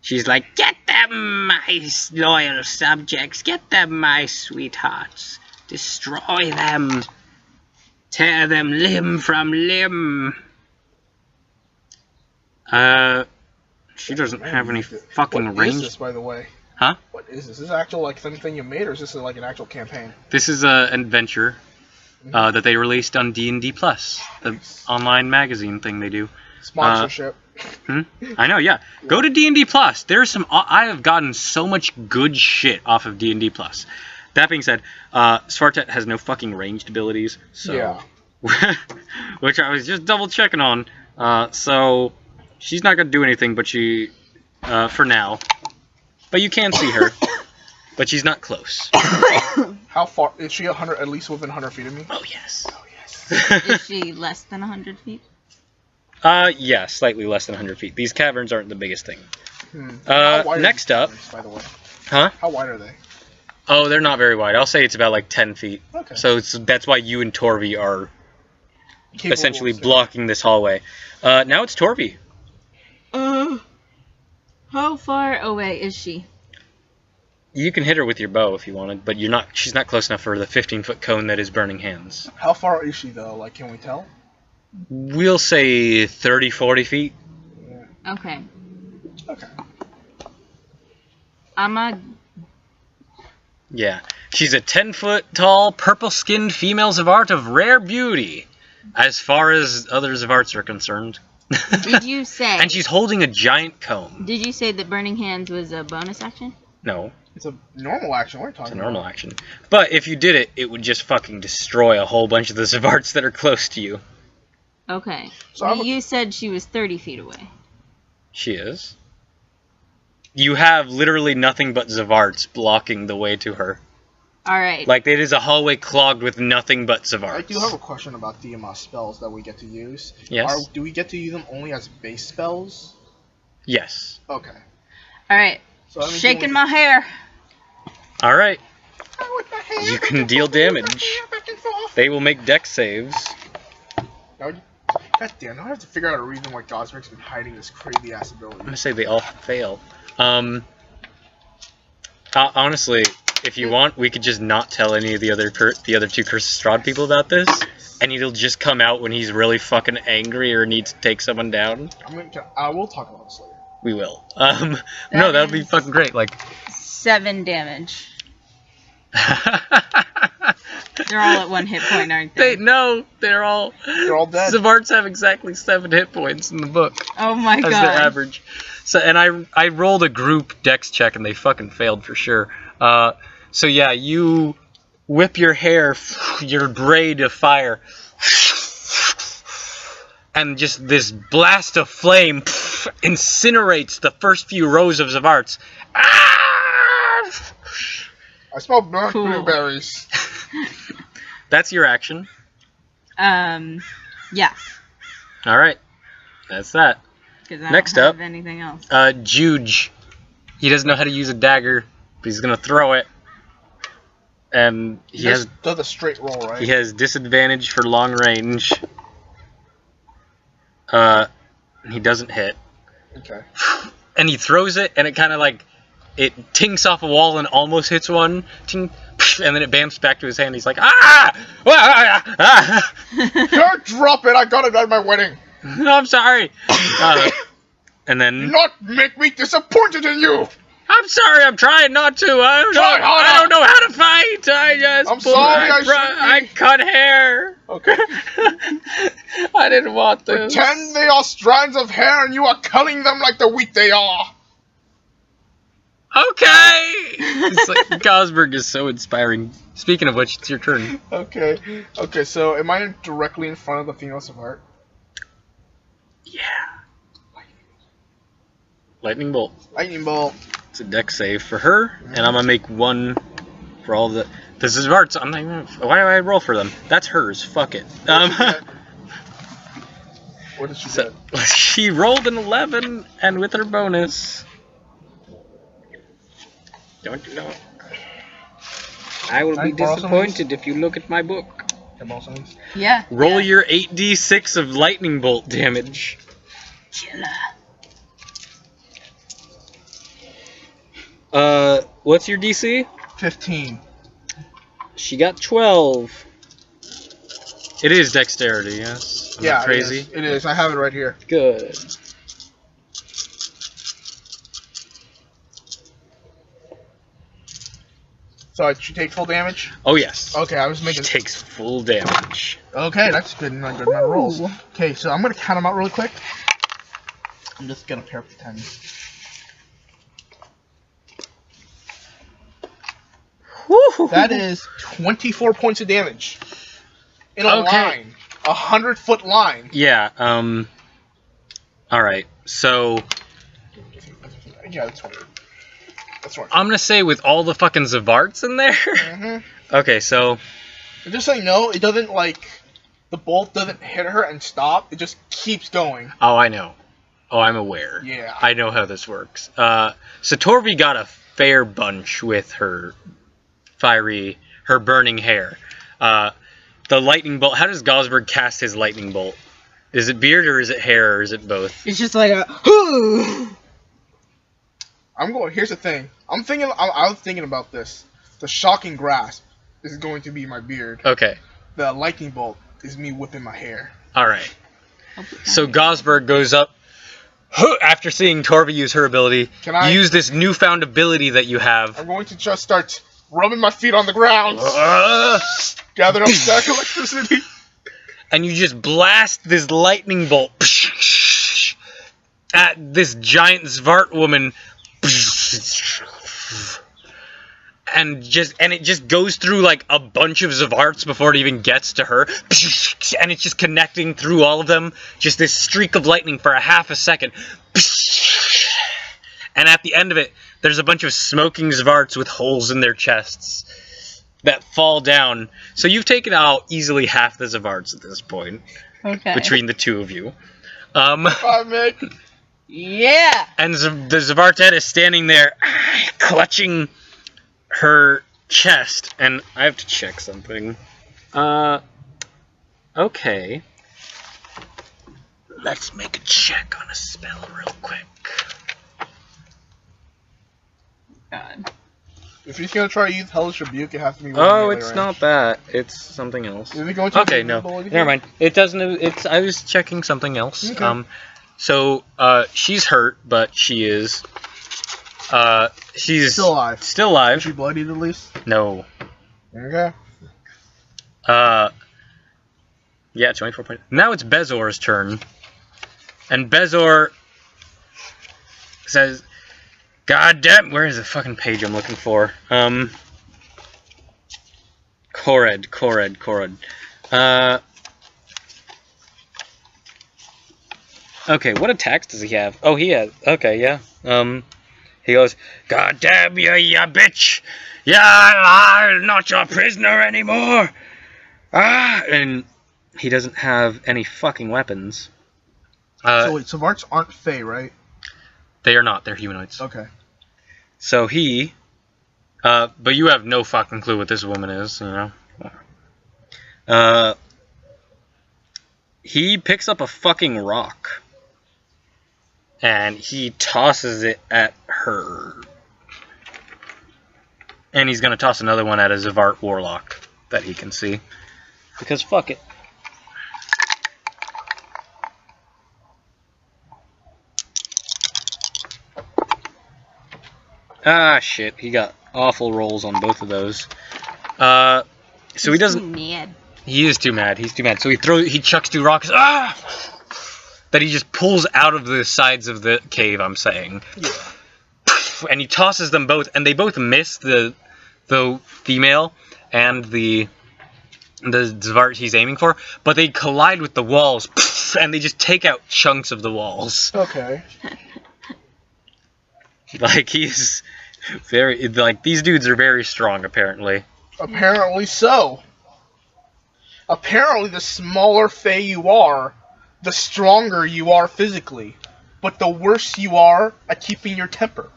She's like, get them, my loyal subjects. Get them, my sweethearts. Destroy them. Tear them limb from limb. She doesn't have any fucking What range. is this, by the way? Huh? What is this? Is this actual like something you made, or is this like an actual campaign? This is an adventure that they released on D&D Plus, the online magazine thing they do. Sponsorship. I know, yeah. Go to D&D Plus. There's some. I have gotten so much good shit off of D&D Plus. That being said, Svartet has no fucking ranged abilities, so Yeah. which I was just double checking on. So she's not gonna do anything, but she for now. But you can see her, but she's not close. How far is she? 100, at least within 100 feet of me. Oh yes. Oh yes. Is she less than 100 feet? Yeah, slightly less than 100 feet. These caverns aren't the biggest thing. How wide are Next these up, caverns, by the way? huh? How wide are they? Oh, they're not very wide. I'll say it's about like 10 feet. Okay. So that's why you and Torvi are Capable essentially of blocking this hallway. Now it's Torvi. How far away is she? You can hit her with your bow if you wanted, but she's not close enough for the 15-foot cone that is burning hands. How far is she though? Like, can we tell? We'll say 30, 40 feet. Okay. Okay. Yeah. She's a 10-foot tall, purple-skinned female Zavart of rare beauty, as far as other Zavarts are concerned. Did you say? And she's holding a giant cone. Did you say that burning hands was a bonus action? No, It's a normal action. What are you talking it's a normal action. But if you did it, it would just fucking destroy a whole bunch of the Zavarts that are close to you. Okay. So You said she was 30 feet away. She is. You have literally nothing but Zavarts blocking the way to her. Alright. Like, it is a hallway clogged with nothing but I Zavarts. do have a question about the spells that we get to use. Yes? Do we get to use them only as base spells? Yes. Okay. Alright. So that means Shaking my hair. Alright. With my hand, You can deal damage. back and forth. They will make dex saves. God damn, now I have to figure out a reason why Gosberg's been hiding this crazy ass ability. I'm gonna say they all fail. Honestly, if you want, we could just not tell any of the other two Curse Strahd people about this, and he'll just come out when he's really fucking angry or needs to take someone down. I will talk about this later. We will. No, that'll be fucking great. Like 7 damage. They're all at 1 hit point, aren't they? They're all dead. Zavarts have exactly 7 hit points in the book. Oh my god. That's their average. So, and I rolled a group dex check and they fucking failed for sure. So yeah, you whip your hair, your braid of fire, and just this blast of flame incinerates the first few rows of Zavarts. I smell burnt Cool. blueberries. That's your action. Yeah. All right, that's that. Because I Next don't have up, anything else. Juge. He doesn't know how to use a dagger, but he's gonna throw it. And he Does a straight roll, right? He has disadvantage for long range. He doesn't hit. Okay. And he throws it, and it kind of like, it tinks off a wall and almost hits one. Ting, and then it bamps back to his hand. He's like, ah! Don't drop it! I got it at my wedding! I'm sorry. And then... Do not make me disappointed in you! I'm sorry, I'm trying not to. I don't know how to fight. I'm sorry, I cut hair. Okay. I didn't want this. Pretend they are strands of hair and you are culling them like the wheat they are. Okay. It's like, Gosberg is so inspiring. Speaking of which, it's your turn. Okay. Okay, so am I directly in front of the female Zavart? Yeah. Lightning bolt. Lightning bolt. It's a dex save for her, and I'm gonna make one for all the. This is Varts. I'm not even. Why do I roll for them? That's hers. Fuck it. What did she get? She rolled an 11, and with her bonus. Don't you know? I will be disappointed if you look at my book. Yeah. Roll your 8d6 of lightning bolt damage. Killer. What's your DC? 15. She got 12. It is dexterity, yes. I'm not crazy. It is. I have it right here. Good. So I should take full damage? Oh, yes. Okay, I was making... She takes full damage. Okay, that's good. Good amount of rolls. Okay, so I'm going to count them out really quick. I'm just going to pair up the 10. Woo-hoo-hoo. That is 24 points of damage. In a line. 100-foot line. Yeah, Alright, so... Yeah, that's right. That's right. I'm gonna say with all the fucking Zavarts in there? Mm-hmm. Okay, so... Just so you know, it doesn't, like... The bolt doesn't hit her and stop. It just keeps going. Oh, I know. Oh, I'm aware. Yeah. I know how this works. So Torvi got a fair bunch with her burning hair. The lightning bolt, how does Gosberg cast his lightning bolt? Is it beard or is it hair or is it both? It's just like a Here's the thing. I was thinking about this. The shocking grasp is going to be my beard. Okay. The lightning bolt is me whipping my hair. Alright. So Gosberg goes up. After seeing Torvi use her ability, use this newfound ability that you have. I'm going to just start rubbing my feet on the ground. Gather up stack electricity. And you just blast this lightning bolt at this giant Zvart woman. And it just goes through like a bunch of Zavarts before it even gets to her. And it's just connecting through all of them. Just this streak of lightning for a half a second. And at the end of it, there's a bunch of smoking Zavarts with holes in their chests that fall down. So you've taken out easily half the Zavarts at this point. Okay. Between the two of you. Yeah! And the Zavartet is standing there, clutching her chest, and I have to check something. Okay. Let's make a check on a spell real quick. God. If he's gonna try to use Hellish Rebuke, it has to be. Oh, it's not that. It's something else. Is he going to okay, no. Never mind. It doesn't. I was checking something else. Okay. So she's hurt, but she is. She's still alive. Still alive. Is she bloodied at least? No. Okay. Yeah, 24 points. Now it's Bezor's turn. And Bezor says, God damn, where is the fucking page I'm looking for? Kored. Okay, what attacks does he have? Oh, he has, okay, yeah. He goes, God damn you, you bitch! Yeah, I'm not your prisoner anymore! And he doesn't have any fucking weapons. So wait, Zavarts aren't Fey, right? They are not, they're humanoids. Okay. So he, but you have no fucking clue what this woman is, you know? He picks up a fucking rock. And he tosses it at her. And he's gonna toss another one at a Zavart Warlock that he can see. Because fuck it. Ah, shit. He got awful rolls on both of those. So he doesn't... Mad. He is too mad. He's too mad. So he chucks 2 rocks. Ah! That he just pulls out of the sides of the cave, I'm saying. Yeah. And he tosses them both, and they both miss the female and the Zvart he's aiming for, but they collide with the walls, and they just take out chunks of the walls. Okay. Like, he's very... Like, these dudes are very strong, apparently. Apparently so. Apparently, the smaller Fey you are, the stronger you are physically, but the worse you are at keeping your temper.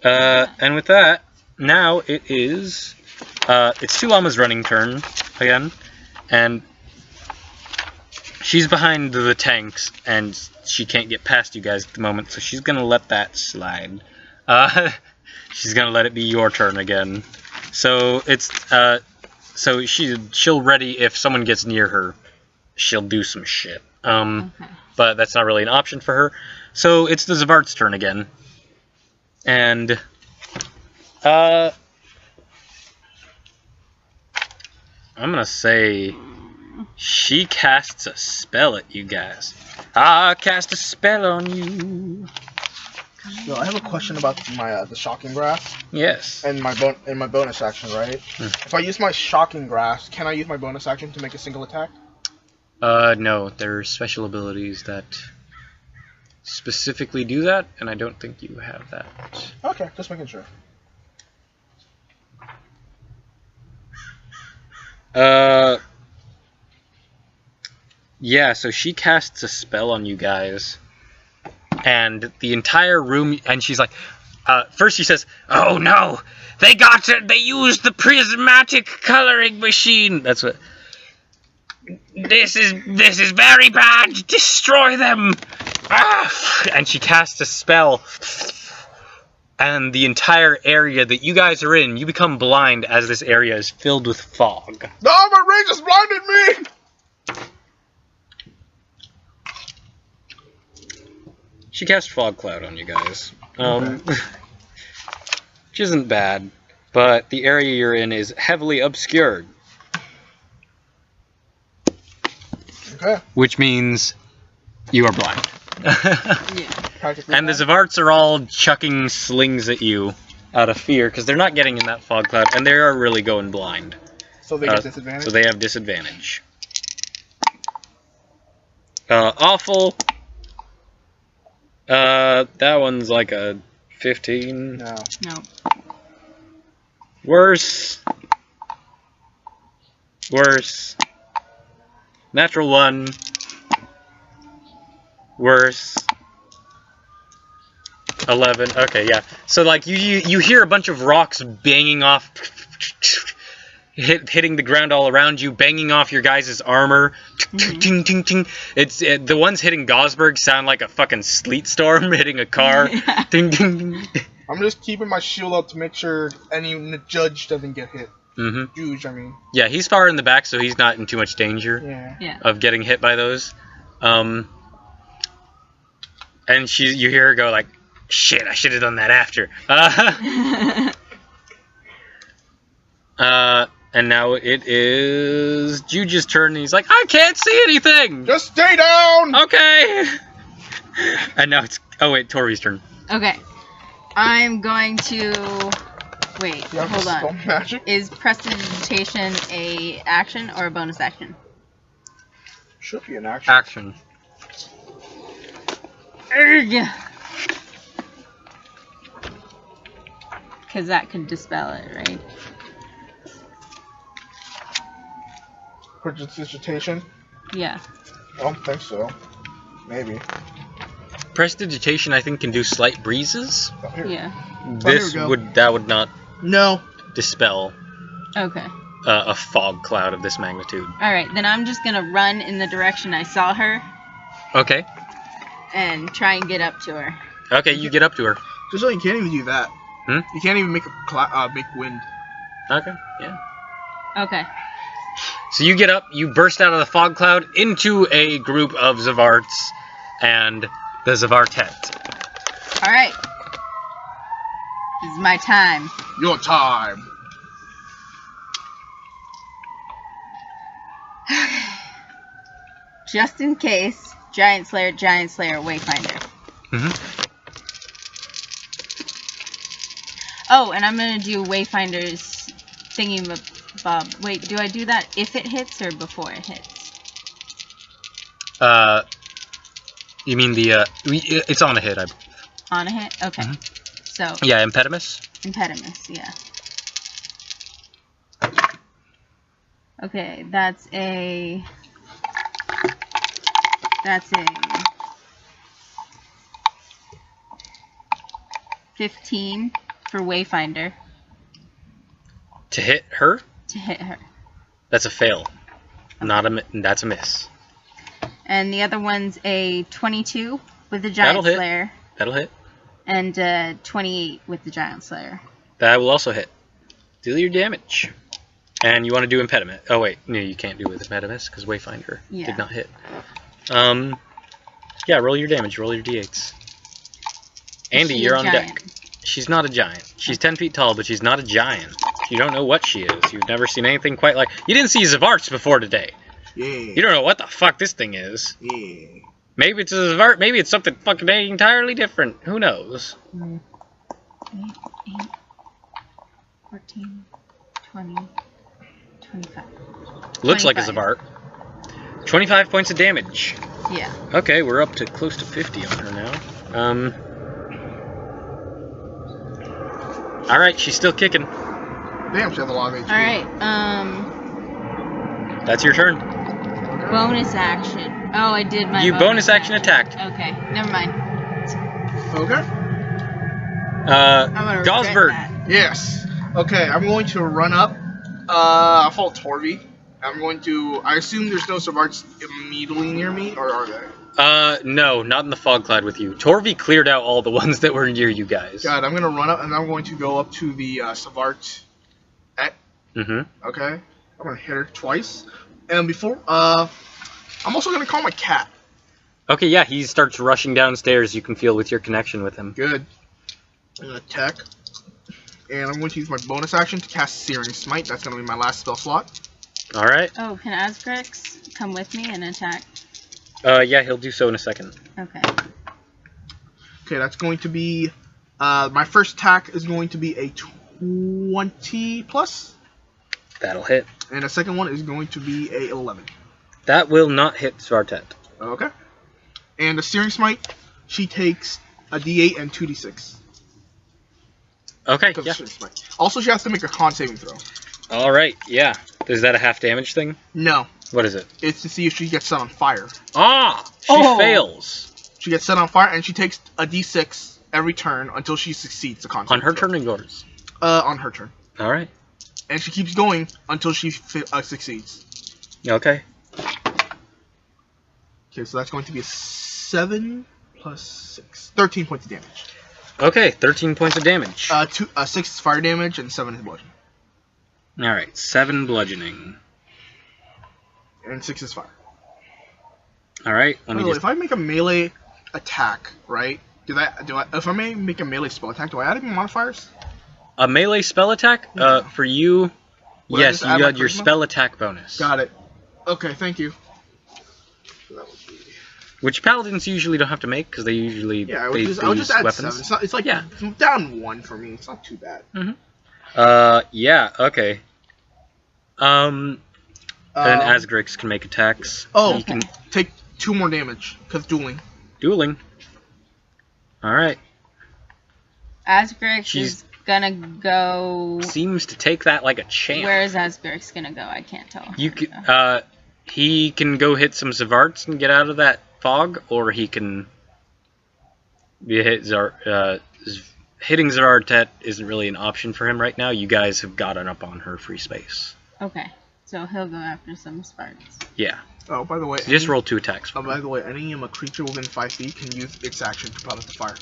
And with that, now it is, it's Tulama's running turn again, and she's behind the tanks, and she can't get past you guys at the moment, so she's gonna let that slide. She's gonna let it be your turn again. So it's, So she'll ready if someone gets near her. She'll do some shit. Okay. But that's not really an option for her. So it's the Zavart's turn again. And I'm gonna say she casts a spell at you guys. I cast a spell on you. Yo, I have a question about my the shocking grasp Yes. and my bonus action, right? If I use my shocking grasp, can I use my bonus action to make a single attack? No, there are special abilities that specifically do that, and I don't think you have that. Okay, just making sure. Yeah, so she casts a spell on you guys, and the entire room, and she's like, first she says, "Oh no, they used the prismatic coloring machine." That's what. This is very bad. Destroy them. Ah! And she casts a spell, and the entire area that you guys are in, you become blind as this area is filled with fog. No, my ring just blinded me! She cast fog cloud on you guys. Which isn't bad, but the area you're in is heavily obscured. Okay. Which means you are blind. Practically And the blind. Zavarts are all chucking slings at you out of fear, because they're not getting in that fog cloud, and they are really going blind. So they get disadvantage? So they have disadvantage. Awful. That one's like a 15. No. No. Worse. Worse. Natural 1. Worse. 11. Okay, yeah. So like you hear a bunch of rocks banging off, hitting the ground all around you, banging off your guys' armor. Ting, ting, ting. It's the ones hitting Gosberg sound like a fucking sleet storm hitting a car. Ding, ding, ding. I'm just keeping my shield up to make sure any judge doesn't get hit. Huge, I mean. Yeah, he's far in the back, so he's not in too much danger of getting hit by those. And you hear her go like, "Shit, I should have done that after." And now it is Juge's turn, and he's like, "I can't see anything." Just stay down. Okay. And now it's Torvi's turn. Okay. I'm going to wait. You have Hold spell on. magic? Is prestidigitation a action or a bonus action? Should be an action. Action. Because that could dispel it, right? Prestidigitation? Yeah. I don't think so. Maybe. Prestidigitation, I think, can do slight breezes. Oh, here. Yeah. This here we go. that would not No. dispel Okay. a fog cloud of this magnitude. Alright, then I'm just gonna run in the direction I saw her Okay. and try and get up to her. Okay, you get up to her. Just so you can't even do that. Hmm? You can't even make make wind. Okay, yeah. Okay. So you get up, you burst out of the fog cloud into a group of Zavarts and the Zavartet. Alright. This is my time. Your time. Just in case, Giant Slayer, Wayfinder. Oh, and I'm gonna do Wayfinder's thingy-bob. Wait, do I do that if it hits or before it hits? You mean it's on a hit, I believe. On a hit? Okay. So, Yeah, Impedimus. Impedimus, yeah. Okay, that's a 15 for Wayfinder To hit her? to hit her. That's a fail. That's a miss. And the other one's a 22 with the Giant That'll hit. Slayer. That'll hit. And 28 with the Giant Slayer. That will also hit. Deal your damage. And you want to do impediment. Oh, wait. No, you can't do with impediment because Wayfinder did not hit. Yeah, roll your damage. Roll your d8s. Andy, you're on deck. She's not a giant. She's 10 feet tall, but she's not a giant. You don't know what she is. You've never seen anything quite like... You didn't see Zavarts before today. Yeah. You don't know what the fuck this thing is. Yeah. Maybe it's a Zavart. Maybe it's something fucking entirely different. Who knows? 8, 14, 20, 25. Looks like a Zavart. 25 points of damage. Yeah. Okay, we're up to close to 50 on her now. Alright, she's still kicking. Damn, she has a lot of HP. Alright, That's your turn. bonus action. Oh, I did my bonus action attacked. Okay, never mind. Okay. I'm gonna regret Gosberg. that. Yes. Okay, I'm going to run up. I'll follow Torvi. I'm going to... I assume there's no Zavarts immediately near me, or are there? No, not in the fog cloud with you. Torvi cleared out all the ones that were near you guys. God, I'm going to run up, and I'm going to go up to the Zavart. Okay. I'm going to hit her twice. And before... I'm also going to call my cat. Okay, yeah, he starts rushing downstairs. You can feel with your connection with him. Good. I'm going to attack. And I'm going to use my bonus action to cast Searing Smite. That's going to be my last spell slot. Alright. Oh, can Asgrix come with me and attack? Yeah, he'll do so in a second. Okay. Okay, that's going to be... my first attack is going to be a 20 plus. That'll hit. And the second one is going to be a 11. That will not hit Svartet. Okay. And the Searing Smite, she takes a d8 and 2d6. Okay, yeah. Smite. Also, she has to make a con saving throw. Alright, yeah. Is that a half damage thing? No. What is it? It's to see if she gets set on fire. Ah! She fails. She gets set on fire, and she takes a d6 every turn until she succeeds the con saving On her throw. turn or yours? On her turn. Alright. And she keeps going until she succeeds. Okay. Okay, so that's going to be a 7 plus 6. 13 points of damage. Okay, 13 points of damage. 6 is fire damage, and 7 is bludgeoning. Alright, 7 bludgeoning. And 6 is fire. Alright, By the way, if I make a melee attack, right? If I make a melee spell attack, do I add any modifiers? A melee spell attack? Yeah. For you, Would I yes, just you add my had your charisma? spell attack bonus. Got it. Okay, thank you. So that would be... Which paladins usually don't have to make, because they usually Yeah, I they would just add weapons. 7. It's like Yeah. down 1 for me. It's not too bad. Yeah, okay. And Asgrix can make attacks. Oh, He can take 2 more damage, because dueling. dueling. Alright. Asgrix She's- is gonna go... Seems to take that like a champ. Where is Asgrix gonna go? I can't tell. You can, he can go hit some Zavarts and get out of that fog, or he can hit hitting Zartet isn't really an option for him right now. You guys have gotten up on her free space. Okay, so he'll go after some Spartans. Yeah. Oh, by the way... So just roll 2 attacks. Oh, by the way, any creature within 5 feet can use its action to put out the fire.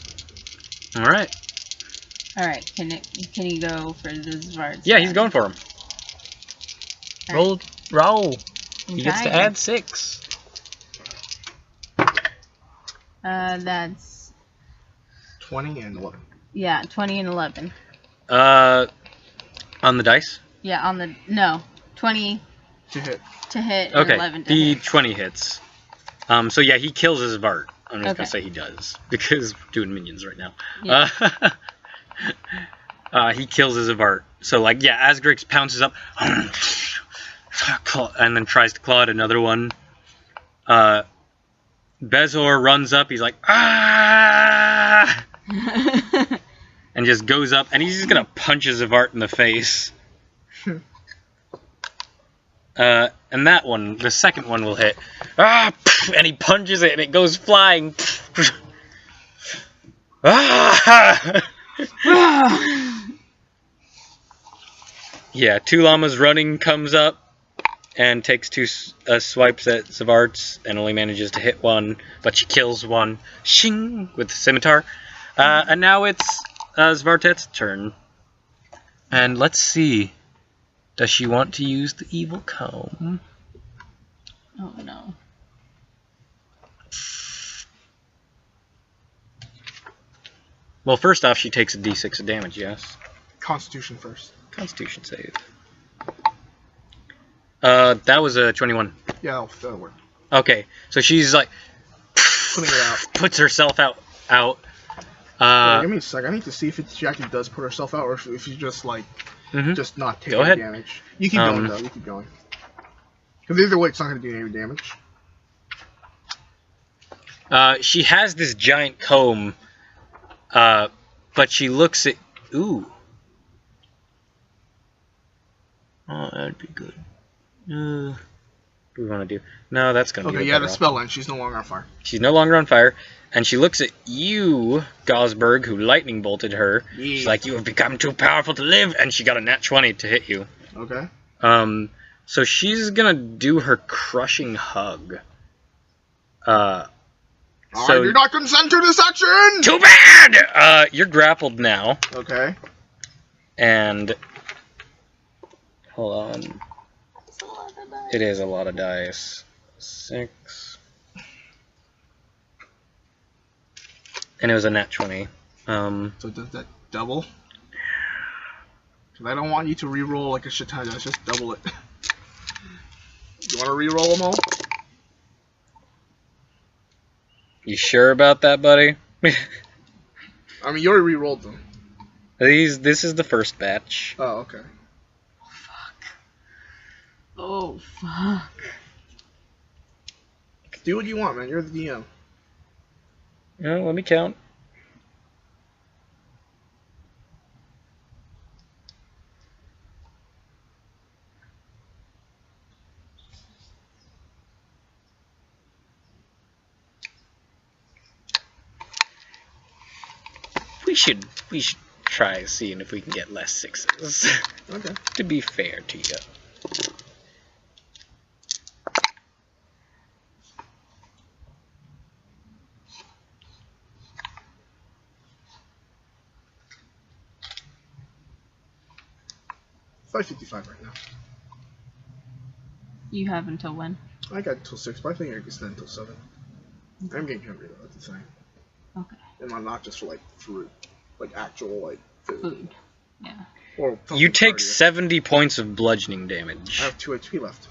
Alright. Alright, can he go for the Svarts? Yeah, he's going for him. Alright. Roll. He gets to add 6. That's... 20 and 11. Yeah, 20 and 11. On the dice? Yeah, on the... No. 20 To hit. to hit and Okay, 11 to the hit. 20 hits. So yeah, he kills his Vart. I'm just Okay. gonna say he does, because we're doing minions right now. Yeah. He kills his Vart. So like, yeah, Asgrix pounces up, and then tries to claw at another one. Bezor runs up, he's like, ah! And just goes up, and he's just gonna punch his Vart in the face. And that one, the second one will hit. Ah! And he punches it, and it goes flying. Ah! Yeah, 2 llamas running comes up and takes 2 swipes at Zavarts and only manages to hit one, but she kills one. Shing! With the scimitar. And now it's Zvartet's turn. And let's see. Does she want to use the evil comb? Oh no. Well, first off, she takes a d6 of damage, yes. Constitution first. Constitution save. That was a 21. Yeah, that'll work. Okay, so she's like... Putting it out. Puts herself out. Wait, give me a sec. I need to see if she actually does put herself out, or if she's just like, just not taking any damage. You keep going though. You keep going. Because either way, it's not going to do any damage. She has this giant comb, but she looks at... Ooh. Oh, that'd be good. What do we want to do? No, that's going to be... Okay, yeah, the spell ends. She's no longer on fire. She's no longer on fire. And she looks at you, Gosberg, who lightning bolted her. Yeah. She's like, you have become too powerful to live. And she got a nat 20 to hit you. Okay. So she's going to do her crushing hug. So you're not consent to this action! Too bad! You're grappled now. Okay. And... Hold on. It is a lot of dice. 6. And it was a nat 20. So does that double? Because I don't want you to re-roll like a shit ton. Let's just double it. You want to re-roll them all? You sure about that, buddy? I mean, you already re-rolled them. This is the first batch. Oh, okay. Oh, fuck. Do what you want, man. You're the DM. Yeah, let me count. We should try seeing if we can get less 6s. Okay. To be fair to you. It's 5:55 right now. You have until when? I got until 6, but I think I can stand until 7. I'm getting hungry though, that's the thing. Okay. And I'm not just for like fruit, like actual like food. Yeah. Or you take 70 points of bludgeoning damage. I have 2 HP left.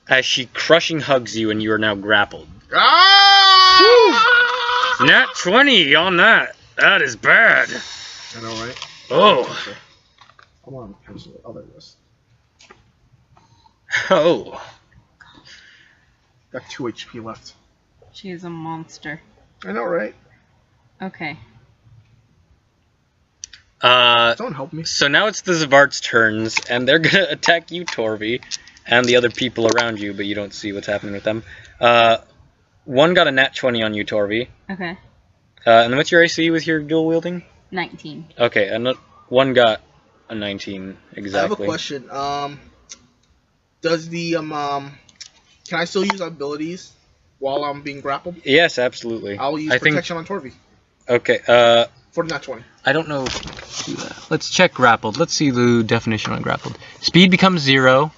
As she crushing hugs you and you are now grappled. Ah! Nat 20 on that. That is bad. I know, right? Oh. Come on, cancel it. Oh, there it is. Oh. Got 2 HP left. She is a monster. I know, right? Okay. Don't help me. So now it's the Zavart's turns, and they're gonna attack you, Torvi, and the other people around you, but you don't see what's happening with them. One got a nat 20 on you, Torvi. Okay. And what's your AC with your dual wielding? 19. Okay, and one got a 19 exactly. I have a question. Does the can I still use abilities while I'm being grappled? Yes, absolutely. I'll use protection on Torvi. Okay. For the nat 20. I don't know. Let's check grappled. Let's see the definition on grappled. Speed becomes 0.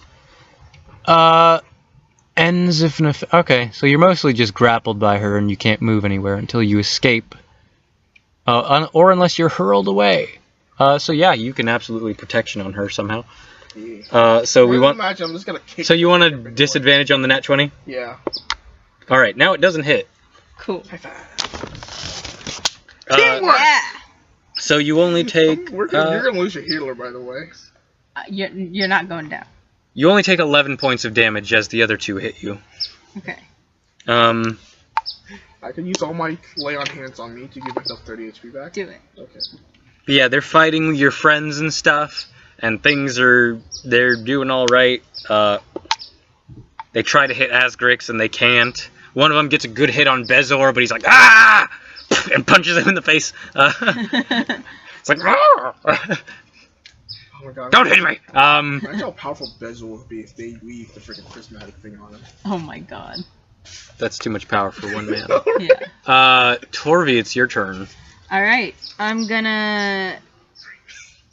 Ends if an okay, so you're mostly just grappled by her and you can't move anywhere until you escape. Or unless you're hurled away. So yeah, you can absolutely protection on her somehow. Yeah. So we want. Imagine I'm just gonna kick. So you want a disadvantage on the nat 20? Yeah. All right, now it doesn't hit. Cool. High five. Yeah. So you only take. You're gonna lose your healer, by the way. You're not going down. You only take 11 points of damage as the other 2 hit you. Okay. I can use all my lay on hands on me to give myself 30 HP back. Do it. Okay. But yeah, they're fighting your friends and stuff, and they're doing all right. They try to hit Asgrix and they can't. One of them gets a good hit on Bezor, but he's like, ah! And punches him in the face. It's like, ah! Oh my god. Don't hit me! Imagine how powerful Bezor would be if they weaved the freaking prismatic thing on him. Oh my god. That's too much power for one man. Yeah. Torvi, it's your turn. Alright. I'm gonna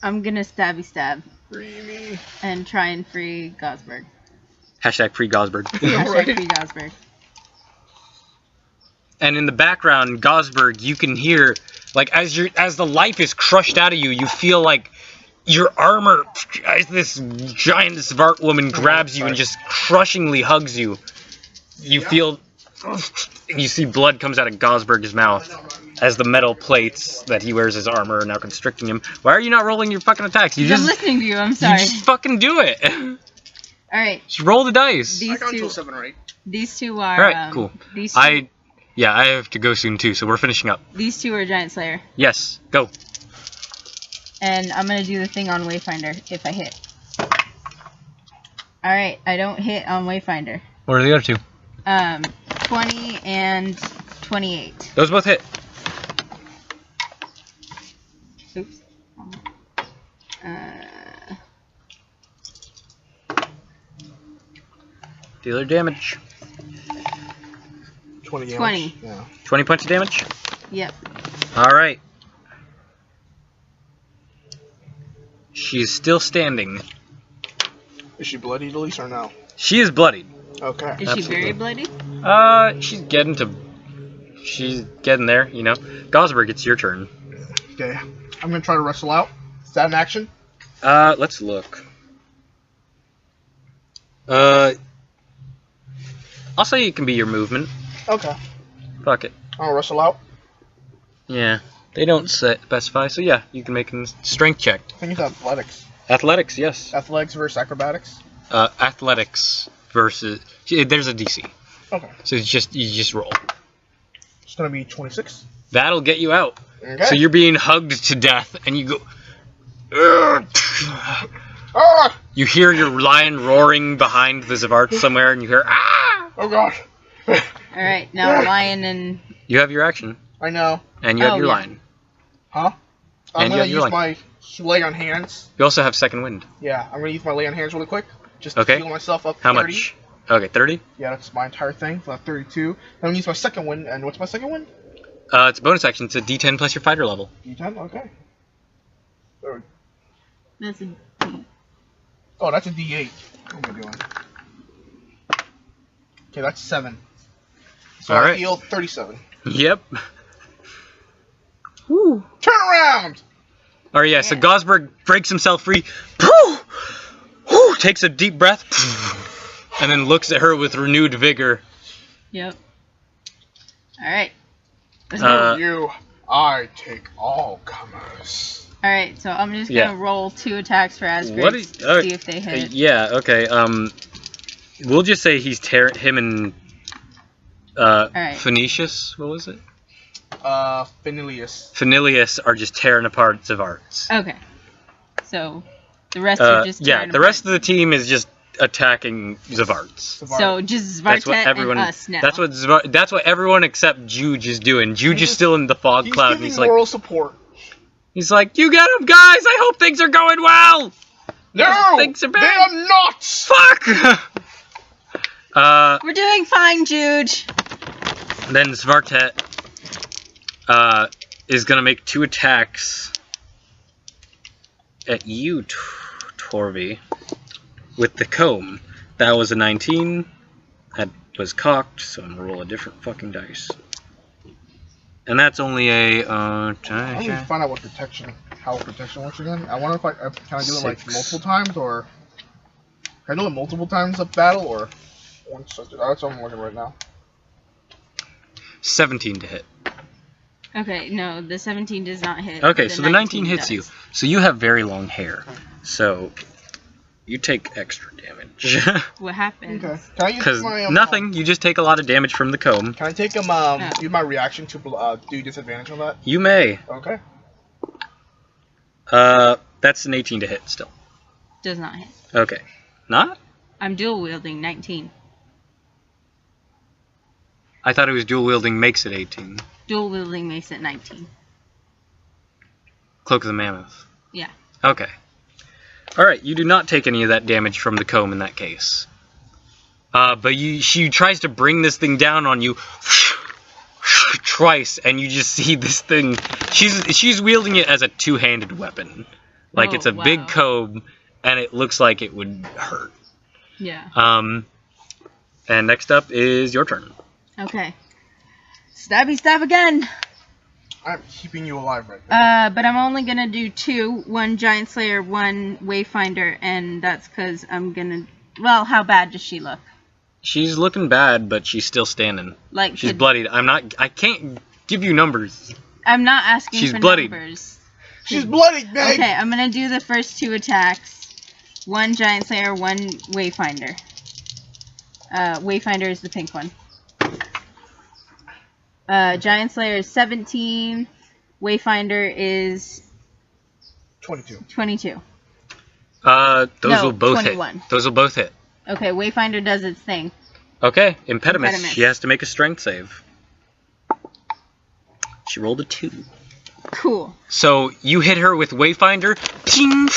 stabby stab. Free me. And try and free Gosberg. Hashtag free Gosberg. Hashtag Right. free Gosberg. And in the background, Gosberg, you can hear, like, as the life is crushed out of you, you feel like your armor, as this giant Svart woman grabs you and just crushingly hugs you. You feel, you see blood comes out of Gosberg's mouth as the metal plates that he wears as armor are now constricting him. Why are you not rolling your fucking attacks? I'm listening to you, I'm sorry. You just fucking do it. Alright. Just roll the dice. These I got two, until 7 or 8. these two are, Alright, cool. These two, I have to go soon too, so we're finishing up. these two are Giant Slayer. Yes, go. And I'm gonna do the thing on Wayfinder if I hit. Alright, I don't hit on Wayfinder. What are the other two? 20 and 28. Those both hit. Oops. Dealer damage. 20 damage. 20. Yeah. 20 points of damage. Yep. Alright. She's still standing. Is she bloodied at least or no? She is bloodied. Okay. Is she very bloody? She's getting there, you know. Gosberg, it's your turn. Okay. I'm gonna try to wrestle out. Is that an action? Let's look. I'll say it can be your movement. Okay. Fuck it. I'll wrestle out. Yeah. They don't specify, so yeah, you can make a strength check. I think it's athletics. Athletics, yes. Athletics versus acrobatics. Athletics versus... There's a DC. Okay. So it's just you just roll. It's gonna be 26. That'll get you out. Okay. So you're being hugged to death, and you go... Ah! You hear your lion roaring behind the Zavart somewhere, and you hear, ah! Oh god. Alright, now Lion and... You have your action, I know. and you have Oh, your yeah. lion. Huh? I'm And you gonna have your use line. my lay on hands. You also have second wind. Yeah, I'm gonna use my lay on hands really quick. Just Okay. to heal myself up. How 30. much? Okay, 30? Yeah, that's my entire thing. So that's 32. Then I'm gonna use my second wind. And what's my second wind? It's a bonus action. It's a D10 plus your fighter level. D10? Okay. That's a... Oh, that's a D8. What am I doing? Okay, that's 7. So I Alright. heal 37. Yep. Woo! Turn around! Alright, yeah, so Gosberg breaks himself free. Pooh! Whew, takes a deep breath. And then looks at her with renewed vigor. Yep. Alright. Let's go. You, I take all comers. Alright, so I'm just gonna roll 2 attacks for Asgard. See if they hit. Yeah, okay, we'll just say he's him and, Phoenicius, what was it? Phenilius. Phenilius are just tearing apart Zavarts. Okay. So, the rest are just yeah, tearing the rest of the team is just attacking Zavarts. So, just That's what Svartet everyone. and us now. That's what everyone except Juge is doing. Juge is still in the fog cloud, and He's he's giving like, moral support. "You get him, guys! I hope things are going well." No! Things are They bad. are not! Fuck. We're doing fine, Juge. Then Svartet is gonna make 2 attacks at you, Torvi, with the comb. That was a 19. That was cocked, so I'm gonna roll a different fucking dice. And that's only a I need to find out how protection works again. I wonder if can I do it like 6. multiple times, or can I do it multiple times of battle, or once? That's what I'm looking right now. 17 to hit. Okay, no, the 17 does not hit. Okay, so the 19 hits does. you. So you have very long hair. So you take extra damage. What happens? Okay. Can I use Because my nothing, you just take a lot of damage from the comb. Can I take use my reaction to do disadvantage on that? You may. Okay. That's an 18 to hit still. Does not hit. Okay. Not? I'm dual wielding 19. I thought it was dual wielding makes it 18. Dual wielding makes it 19. Cloak of the Mammoth. Yeah. Okay. Alright, you do not take any of that damage from the comb in that case. But she tries to bring this thing down on you twice, and you just see this thing. She's wielding it as a 2-handed weapon. Like, it's a big comb, and it looks like it would hurt. Yeah. And next up is your turn. Okay. Stabby stab again. I'm keeping you alive right now. But I'm only gonna do 2. 1 Giant Slayer, 1 Wayfinder, and that's because I'm gonna... Well, how bad does she look? She's looking bad, but she's still standing. Like she's bloodied. I can't give you numbers. I'm not asking she's for bloodied. numbers. She's bloodied, Meg! Okay, I'm gonna do the first 2 attacks. 1 Giant Slayer, 1 Wayfinder. Wayfinder is the pink one. Giant Slayer is 17. Wayfinder is 22. 22. Those will both 21. hit. Those will both hit. Okay, Wayfinder does its thing. Okay, impediment. She has to make a strength save. She rolled a 2. Cool. So you hit her with Wayfinder, ping,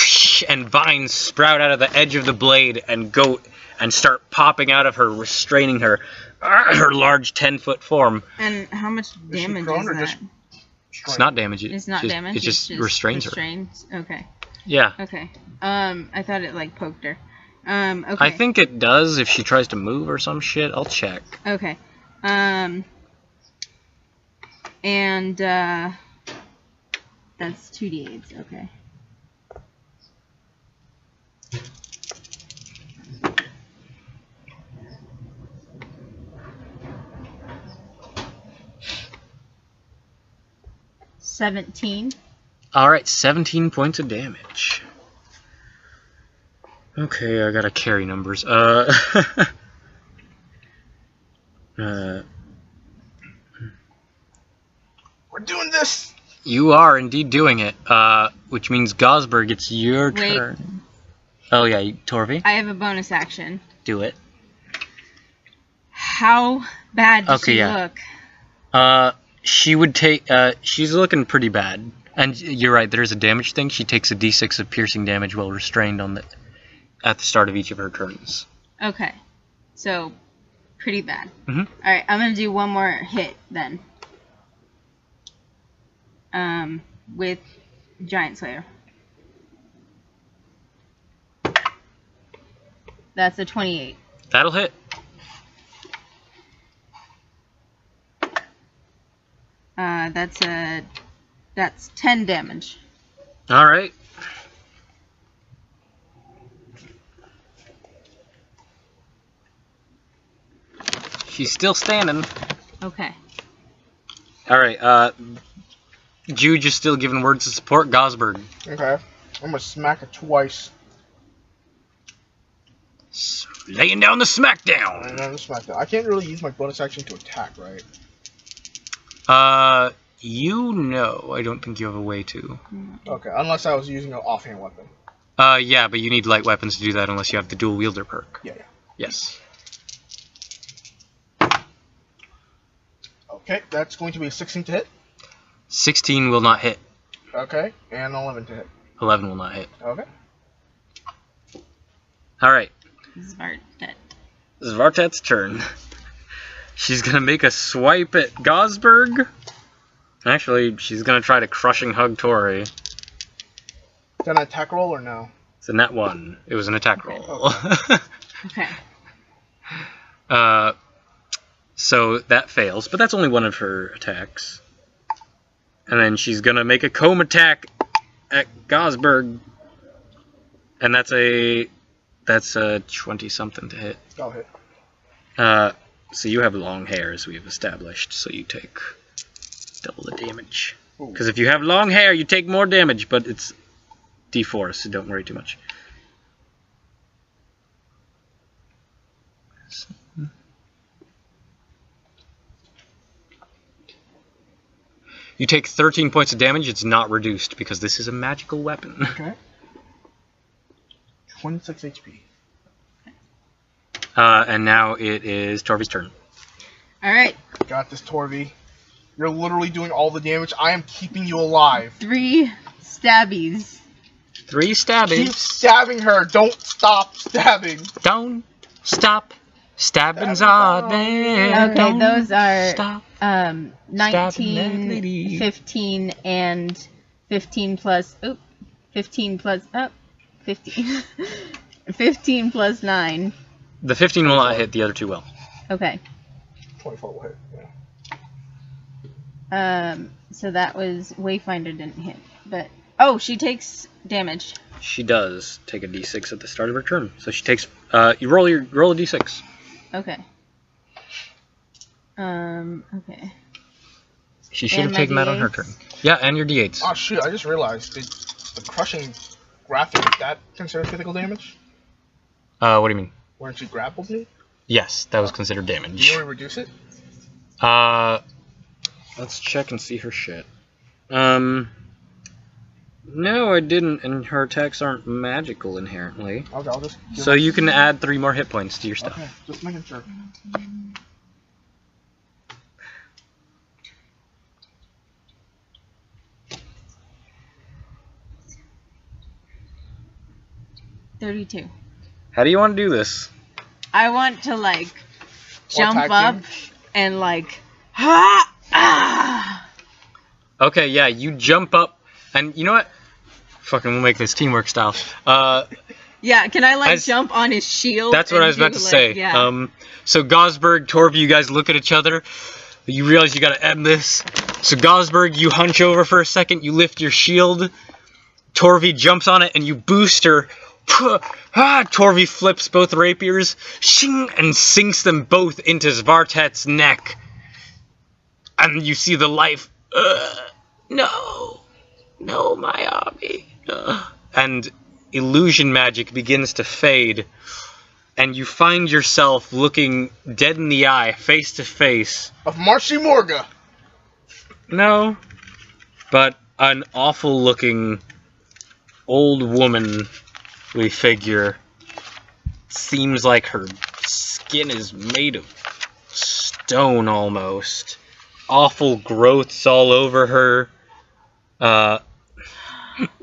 and vines sprout out of the edge of the blade and go and start popping out of her, restraining her, her large 10-foot form. And how much damage is that? It's not damage. It's not damage. It just restrains her. Okay. Yeah. Okay. I thought it like poked her. Okay. I think it does if she tries to move or some shit. I'll check. Okay. And that's 2d8s. Okay. $17. Alright, 17 points of damage. Okay, I gotta carry numbers. We're doing this! You are indeed doing it, which means Gosberg, it's your turn. Oh yeah, Torvi? I have a bonus action. Do it. How bad does she look? She would take, she's looking pretty bad. And you're right, there's a damage thing. She takes a d6 of piercing damage while restrained at the start of each of her turns. Okay. So, pretty bad. Mm-hmm. Alright, I'm gonna do one more hit then. With Giant Slayer. That's a 28. That'll hit. That's 10 damage. Alright. She's still standing. Okay. Alright, Jude is still giving words of support. Gosberg. Okay. I'm gonna smack her twice. Laying down the smackdown. Laying down the smackdown. I can't really use my bonus action to attack, right? You know, I don't think you have a way to. Okay, unless I was using an offhand weapon. Yeah, but you need light weapons to do that unless you have the dual wielder perk. Yeah. Yes. Okay, that's going to be a 16 to hit. 16 will not hit. Okay, and 11 to hit. 11 will not hit. Okay. Alright. Svartet. Svartet's turn. She's gonna make a swipe at Gosberg. Actually, she's gonna try to crushing hug Tori. Is that an attack roll or no? It's a net 1. It was an attack roll. Okay. So that fails, but that's only one of her attacks. And then she's gonna make a comb attack at Gosberg. And that's a 20-something to hit. I'll hit. So you have long hair, as we've established, so you take double the damage. Because if you have long hair, you take more damage, but it's D4, so don't worry too much. You take 13 points of damage. It's not reduced, because this is a magical weapon. Okay. 26 HP. And now it is Torvi's turn. Alright. Got this, Torvi. You're literally doing all the damage. I am keeping you alive. 3 stabbies. 3 stabbies. Keep stabbing her. Don't stop stabbing. Don't stop. Stabbings are there. Okay, those are stop 19, 15, and 15 plus... Oop. 15 plus... Oh. 15. 15 plus 9. The 15 will not hit, the other two will. Okay. 24 will hit. So that was Wayfinder didn't hit, but oh, she takes damage. She does take a d6 at the start of her turn. So she takes. You roll a d6. Okay. Okay. She should have And my taken that on her D8s? turn. Yeah, and your d8s. Oh shoot! I just realized the crushing graphic, is that considered physical damage? What do you mean? When she grappled me? Yes, that was considered Do damage. you want to reduce it? Let's check and see her shit. No, I didn't, and her attacks aren't magical inherently. Okay, I'll just. So you can add 3 more hit points to your stuff. Okay, just making sure. $32. How do you want to do this? I want to like jump tag up team? and like ha ah. Okay, yeah, you jump up, and you know what? Fucking, we'll make this teamwork style. Yeah, can I like As- jump on his shield? That's what and I was about do, to like, say. Yeah. So Gosberg, Torvi, you guys look at each other. You realize you gotta end this. So Gosberg, you hunch over for a second, you lift your shield. Torvi jumps on it, and you boost her. Torvi flips both rapiers, shing, and sinks them both into Svartet's neck. And you see the life. No, my army. And illusion magic begins to fade, and you find yourself looking dead in the eye, face to face. Of Marshy Morga! No, but an awful looking old womanly figure. Seems like her skin is made of stone almost. Awful growths all over her.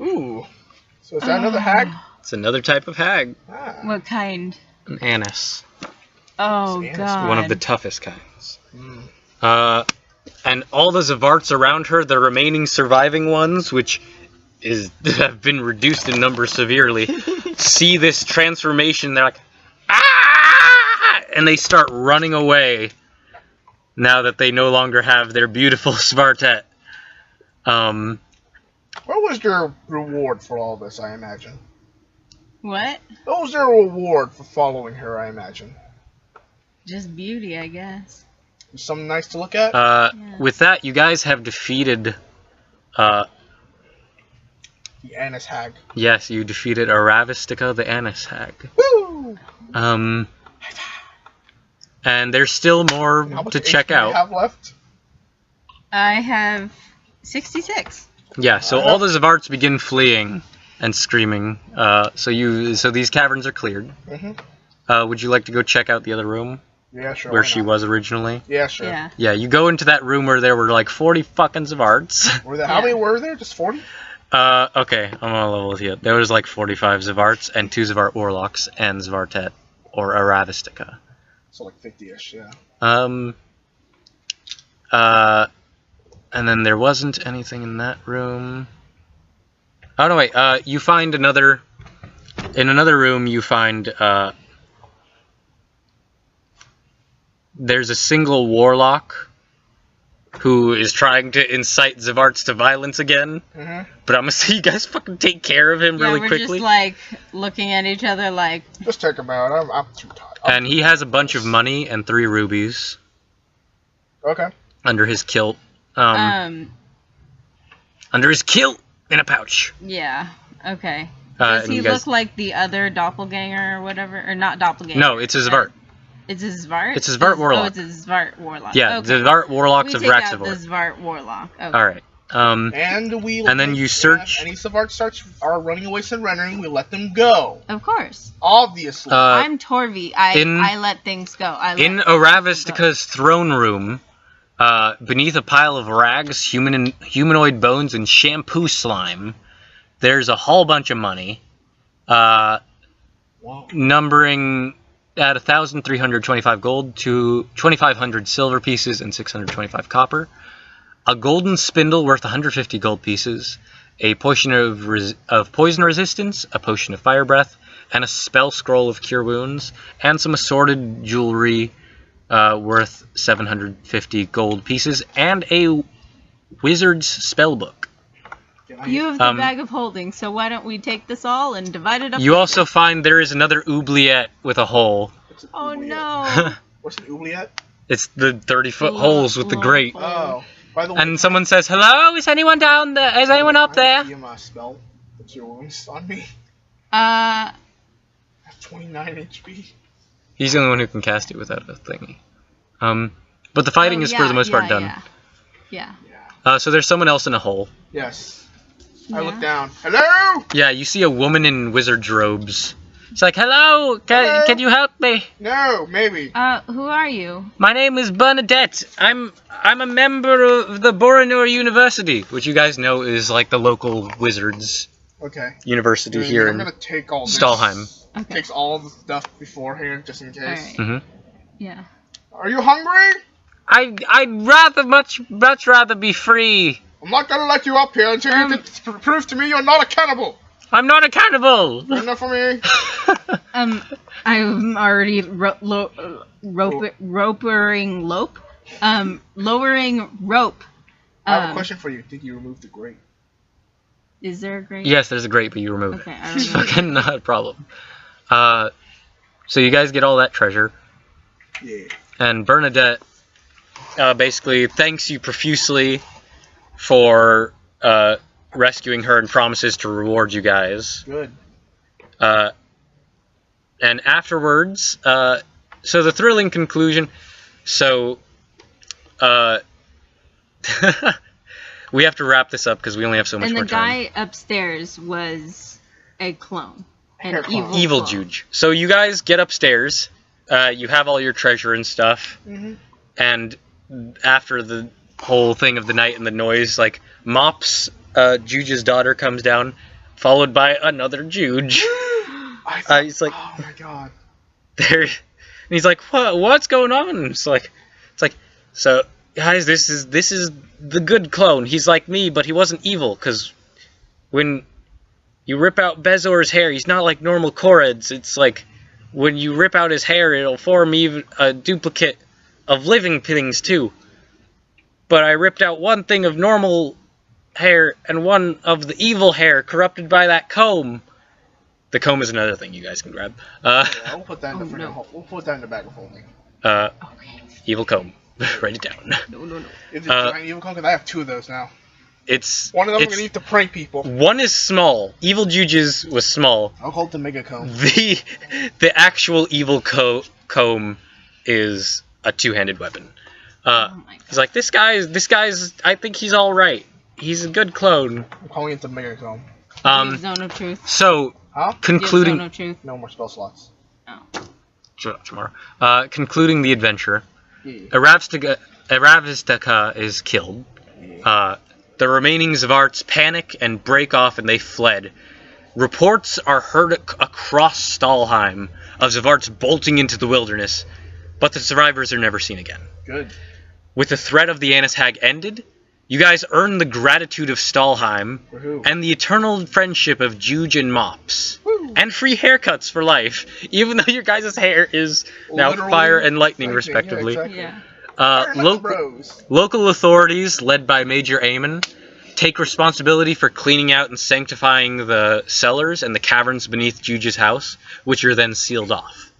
Ooh. So is that another hag? It's another type of hag. Ah. What kind? An anise. Oh It's god. One of the toughest kinds. Mm. And all the Zavarts around her, the remaining surviving ones, which have been reduced in number severely, see this transformation. They're like, ah! And they start running away now that they no longer have their beautiful Svartet. What was your reward for all this, I imagine? What? What was your reward for following her, I imagine? Just beauty, I guess. Something nice to look at? Yeah. With that, you guys have defeated... The Annis hag. yes, you defeated Aravistica, the anise hag. Woo! And there's still more How much to HP check do you out. have left? I have 66. Yeah, so all the Zavarts begin fleeing and screaming. So these caverns are cleared. Mm-hmm. Would you like to go check out the other room Yeah, sure. where why she not? was originally? Yeah, sure. Yeah. Yeah, you go into that room where there were like 40 fucking Zavarts. Were there, how many were there? Just 40? Okay, I'm on a level with you. There was like 45 Zavarts and 2 Zavart Warlocks and Zvartet or Aravistica. So like 50-ish, yeah. And then there wasn't anything in that room. Oh no, wait. You find another. In another room, you find. There's a single warlock who is trying to incite Zavarts to violence again. Mm-hmm. But I'm gonna say you guys fucking take care of him really we're quickly. just like looking at each other like, Just take him out. I'm too tired. And he has a bunch of money and 3 rubies Okay. under his kilt. Under his kilt in a pouch. yeah, okay. And Does he you guys- look like the other doppelganger or whatever? Or not doppelganger? No, it's a Zvart. It's a Zvart? It's a Zvart warlock. Oh, it's a Zvart warlock. Yeah, okay. the Zvart warlocks We of take out the Raxivor. Zvart warlock. Okay. All right. And we. And then you search- Any Savart starts are running away surrendering, we let them go. Of course. Obviously. I'm Torvi. in- I let things go. In Aravistica's throne room, beneath a pile of rags, humanoid bones, and shampoo slime, there's a whole bunch of money, Wow. numbering at 1,325 gold to 2,500 silver pieces and 625 copper. A golden spindle worth 150 gold pieces, a potion of poison resistance, a potion of fire breath, and a spell scroll of cure wounds, and some assorted jewelry worth 750 gold pieces, and a wizard's spell book. You have the bag of holding, so why don't we take this all and divide it up? You also find there is another oubliette with a hole. Oh no! What's an oubliette? It's the 30-foot holes with the grate. Oh. By the way, And someone says, "Hello, is anyone down there? Is anyone up there?" Can I spell the cure wounds on me? Uh, I have 29 HP. He's the only one who can cast it without a thingy. But the fighting is for the most part done. Yeah. So there's someone else in a hole. Yes. Yeah. I look down. Hello? Yeah, you see a woman in wizard's robes. It's like, "Hello, can you help me? No, maybe. Who are you? My name is Bernadette. I'm a member of the Boronor University," which you guys know is like the local wizards Okay. university here I'm in gonna take all this. Stalheim. Okay. Takes all the stuff beforehand, just in case. Alright. hmm Yeah. Are you hungry? I'd much rather be free. I'm not gonna let you up here until you can prove to me you're not a cannibal. I'm not a cannibal. Good enough for me. I'm already lowering rope. I have a question for you. Did you remove the grate? Is there a grate? Yes, there's a grate, but you remove Okay, it. I It's remove fucking not a problem. So you guys get all that treasure, Yeah. and Bernadette basically thanks you profusely for rescuing her and promises to reward you guys. Good. And afterwards, so the thrilling conclusion, so we have to wrap this up because we only have so much And more the time. guy upstairs was a clone. An Hair clone. Evil clone. Juge. So you guys get upstairs, you have all your treasure and stuff, and after the whole thing of the night and the noise, like, Mops, Juge's daughter, comes down, followed by another Juge. He's like, oh my god. there, and he's like, what's going on? It's like, so guys, this is the good clone. He's like me, but he wasn't evil, because when you rip out Bezor's hair, he's not like normal Kored's. It's like, when you rip out his hair, it'll form even a duplicate of living things too. But I ripped out one thing of normal hair and one of the evil hair corrupted by that comb. The comb is another thing you guys can grab. Yeah, we'll put that in the We'll put that in the bag of holding. Okay. Evil comb. Write it down. No. Is it giant evil cone? Because I have two of those now. It's One of them I'm gonna use to prank people. one is small. Evil Juge's was small. I'll hold the mega cone. The actual evil comb is a two-handed weapon. Oh my god. He's like, this guy's. I think he's all right. He's a good clone. I'm calling it the mega cone. You have Zone of Truth. So Huh? You have concluding. Zone of Truth. No more spell slots. Oh. Tomorrow. Concluding the adventure. Yeah. Eravistaka is killed. The remaining Zvarts panic and break off, and they fled. Reports are heard across Stalheim of Zvarts bolting into the wilderness, but the survivors are never seen again. Good. With the threat of the Annis Hag ended, you guys earn the gratitude of Stalheim For who? and the eternal friendship of Juge and Mops. Woo. And free haircuts for life, even though your guys' hair is now Literally fire and lightning, lightning, respectively. yeah, exactly. Yeah. Bros. Local authorities, led by Major Amon, take responsibility for cleaning out and sanctifying the cellars and the caverns beneath Juge's house, which are then sealed off.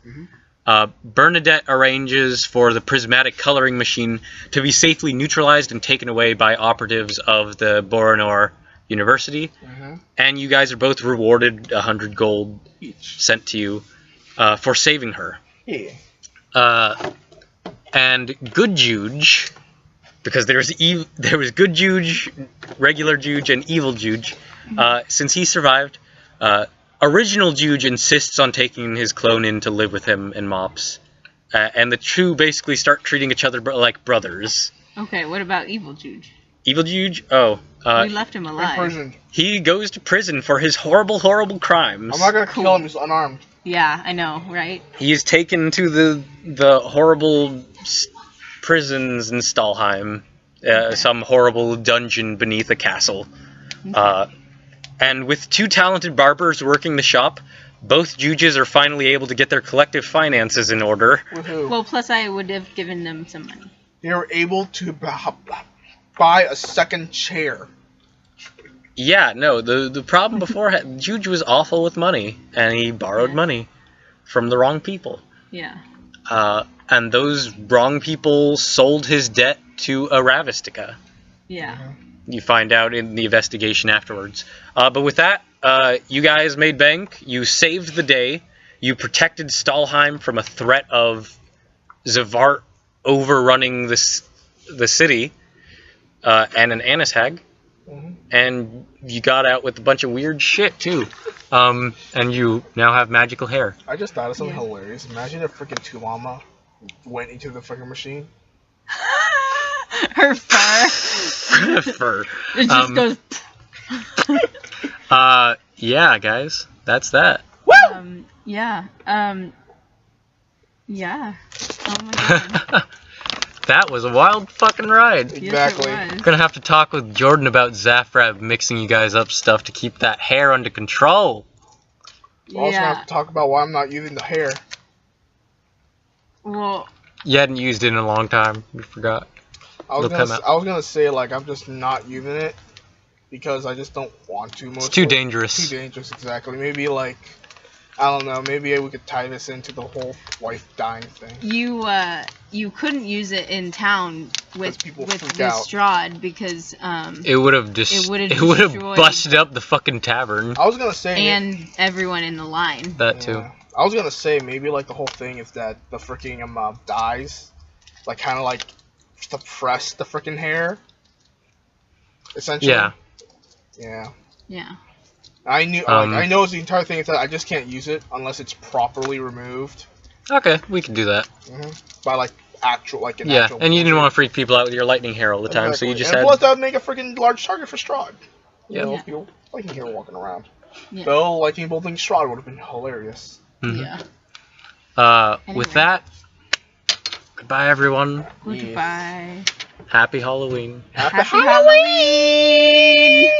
Bernadette arranges for the prismatic coloring machine to be safely neutralized and taken away by operatives of the Boronor University, and you guys are both rewarded 100 gold Each. sent to you for saving her. Yeah. And Good Juge, because there was Good Juge, regular Juge, and Evil Juge. Since he survived, Original Juge insists on taking his clone in to live with him and Mops, and the two basically start treating each other like brothers. Okay, what about Evil Juge? Evil Juge, we We left him alive. Prison. he goes to prison for his horrible, horrible crimes. I'm not gonna kill him. He's unarmed. Yeah, I know, right? He is taken to the horrible prisons in Stalheim, some horrible dungeon beneath a castle. And with 2 talented barbers working the shop, both Juges are finally able to get their collective finances in order. Woohoo. Well, plus I would have given them some money. They were able to buy a second chair. Yeah, no, the problem before, Juge was awful with money, and he borrowed money from the wrong people. Yeah. And those wrong people sold his debt to a Ravistica. Yeah. You find out in the investigation afterwards. But with that, you guys made bank. You saved the day. You protected Stalheim from a threat of Zavart overrunning the city and an Anishag. And you got out with a bunch of weird shit, too. And you now have magical hair. I just thought of something hilarious. Imagine if freaking Tulama went into the freaking machine. Her fur. Fur. It just goes. Yeah, guys. That's that. Yeah. Yeah. Oh my god. That was a wild fucking ride. Exactly. Yes, it I'm was. gonna have to talk with Jordan about Zafrab mixing you guys up stuff to keep that hair under control. We're also gonna have to talk about why I'm not using the hair. Well, You hadn't used it in a long time. You forgot. I was gonna say like I'm just not using it because I just don't want to. It's too dangerous. Too dangerous, exactly. Maybe like I don't know. Maybe we could tie this into the whole wife dying thing. you couldn't use it in town with people freak the out. Strahd because It would have destroyed- busted up the fucking tavern. I was gonna say and everyone in the line. That too. I was gonna say maybe like the whole thing is that the freaking dyes, like kind of like suppress the freaking hair. Essentially. Yeah. Yeah. Yeah. I knew. I know the entire thing is that I just can't use it unless it's properly removed. Okay, we can do that. By like actual like an Yeah, actual. and you didn't want to freak people out with your lightning hair all the time, so you just had. Plus that would make a freaking large target for Strahd. Yeah. You know, people lightning hair walking around. Yeah. Though lightning bolting Strahd would have been hilarious. Yeah. With that, goodbye everyone. Goodbye. Happy Halloween. Happy Halloween!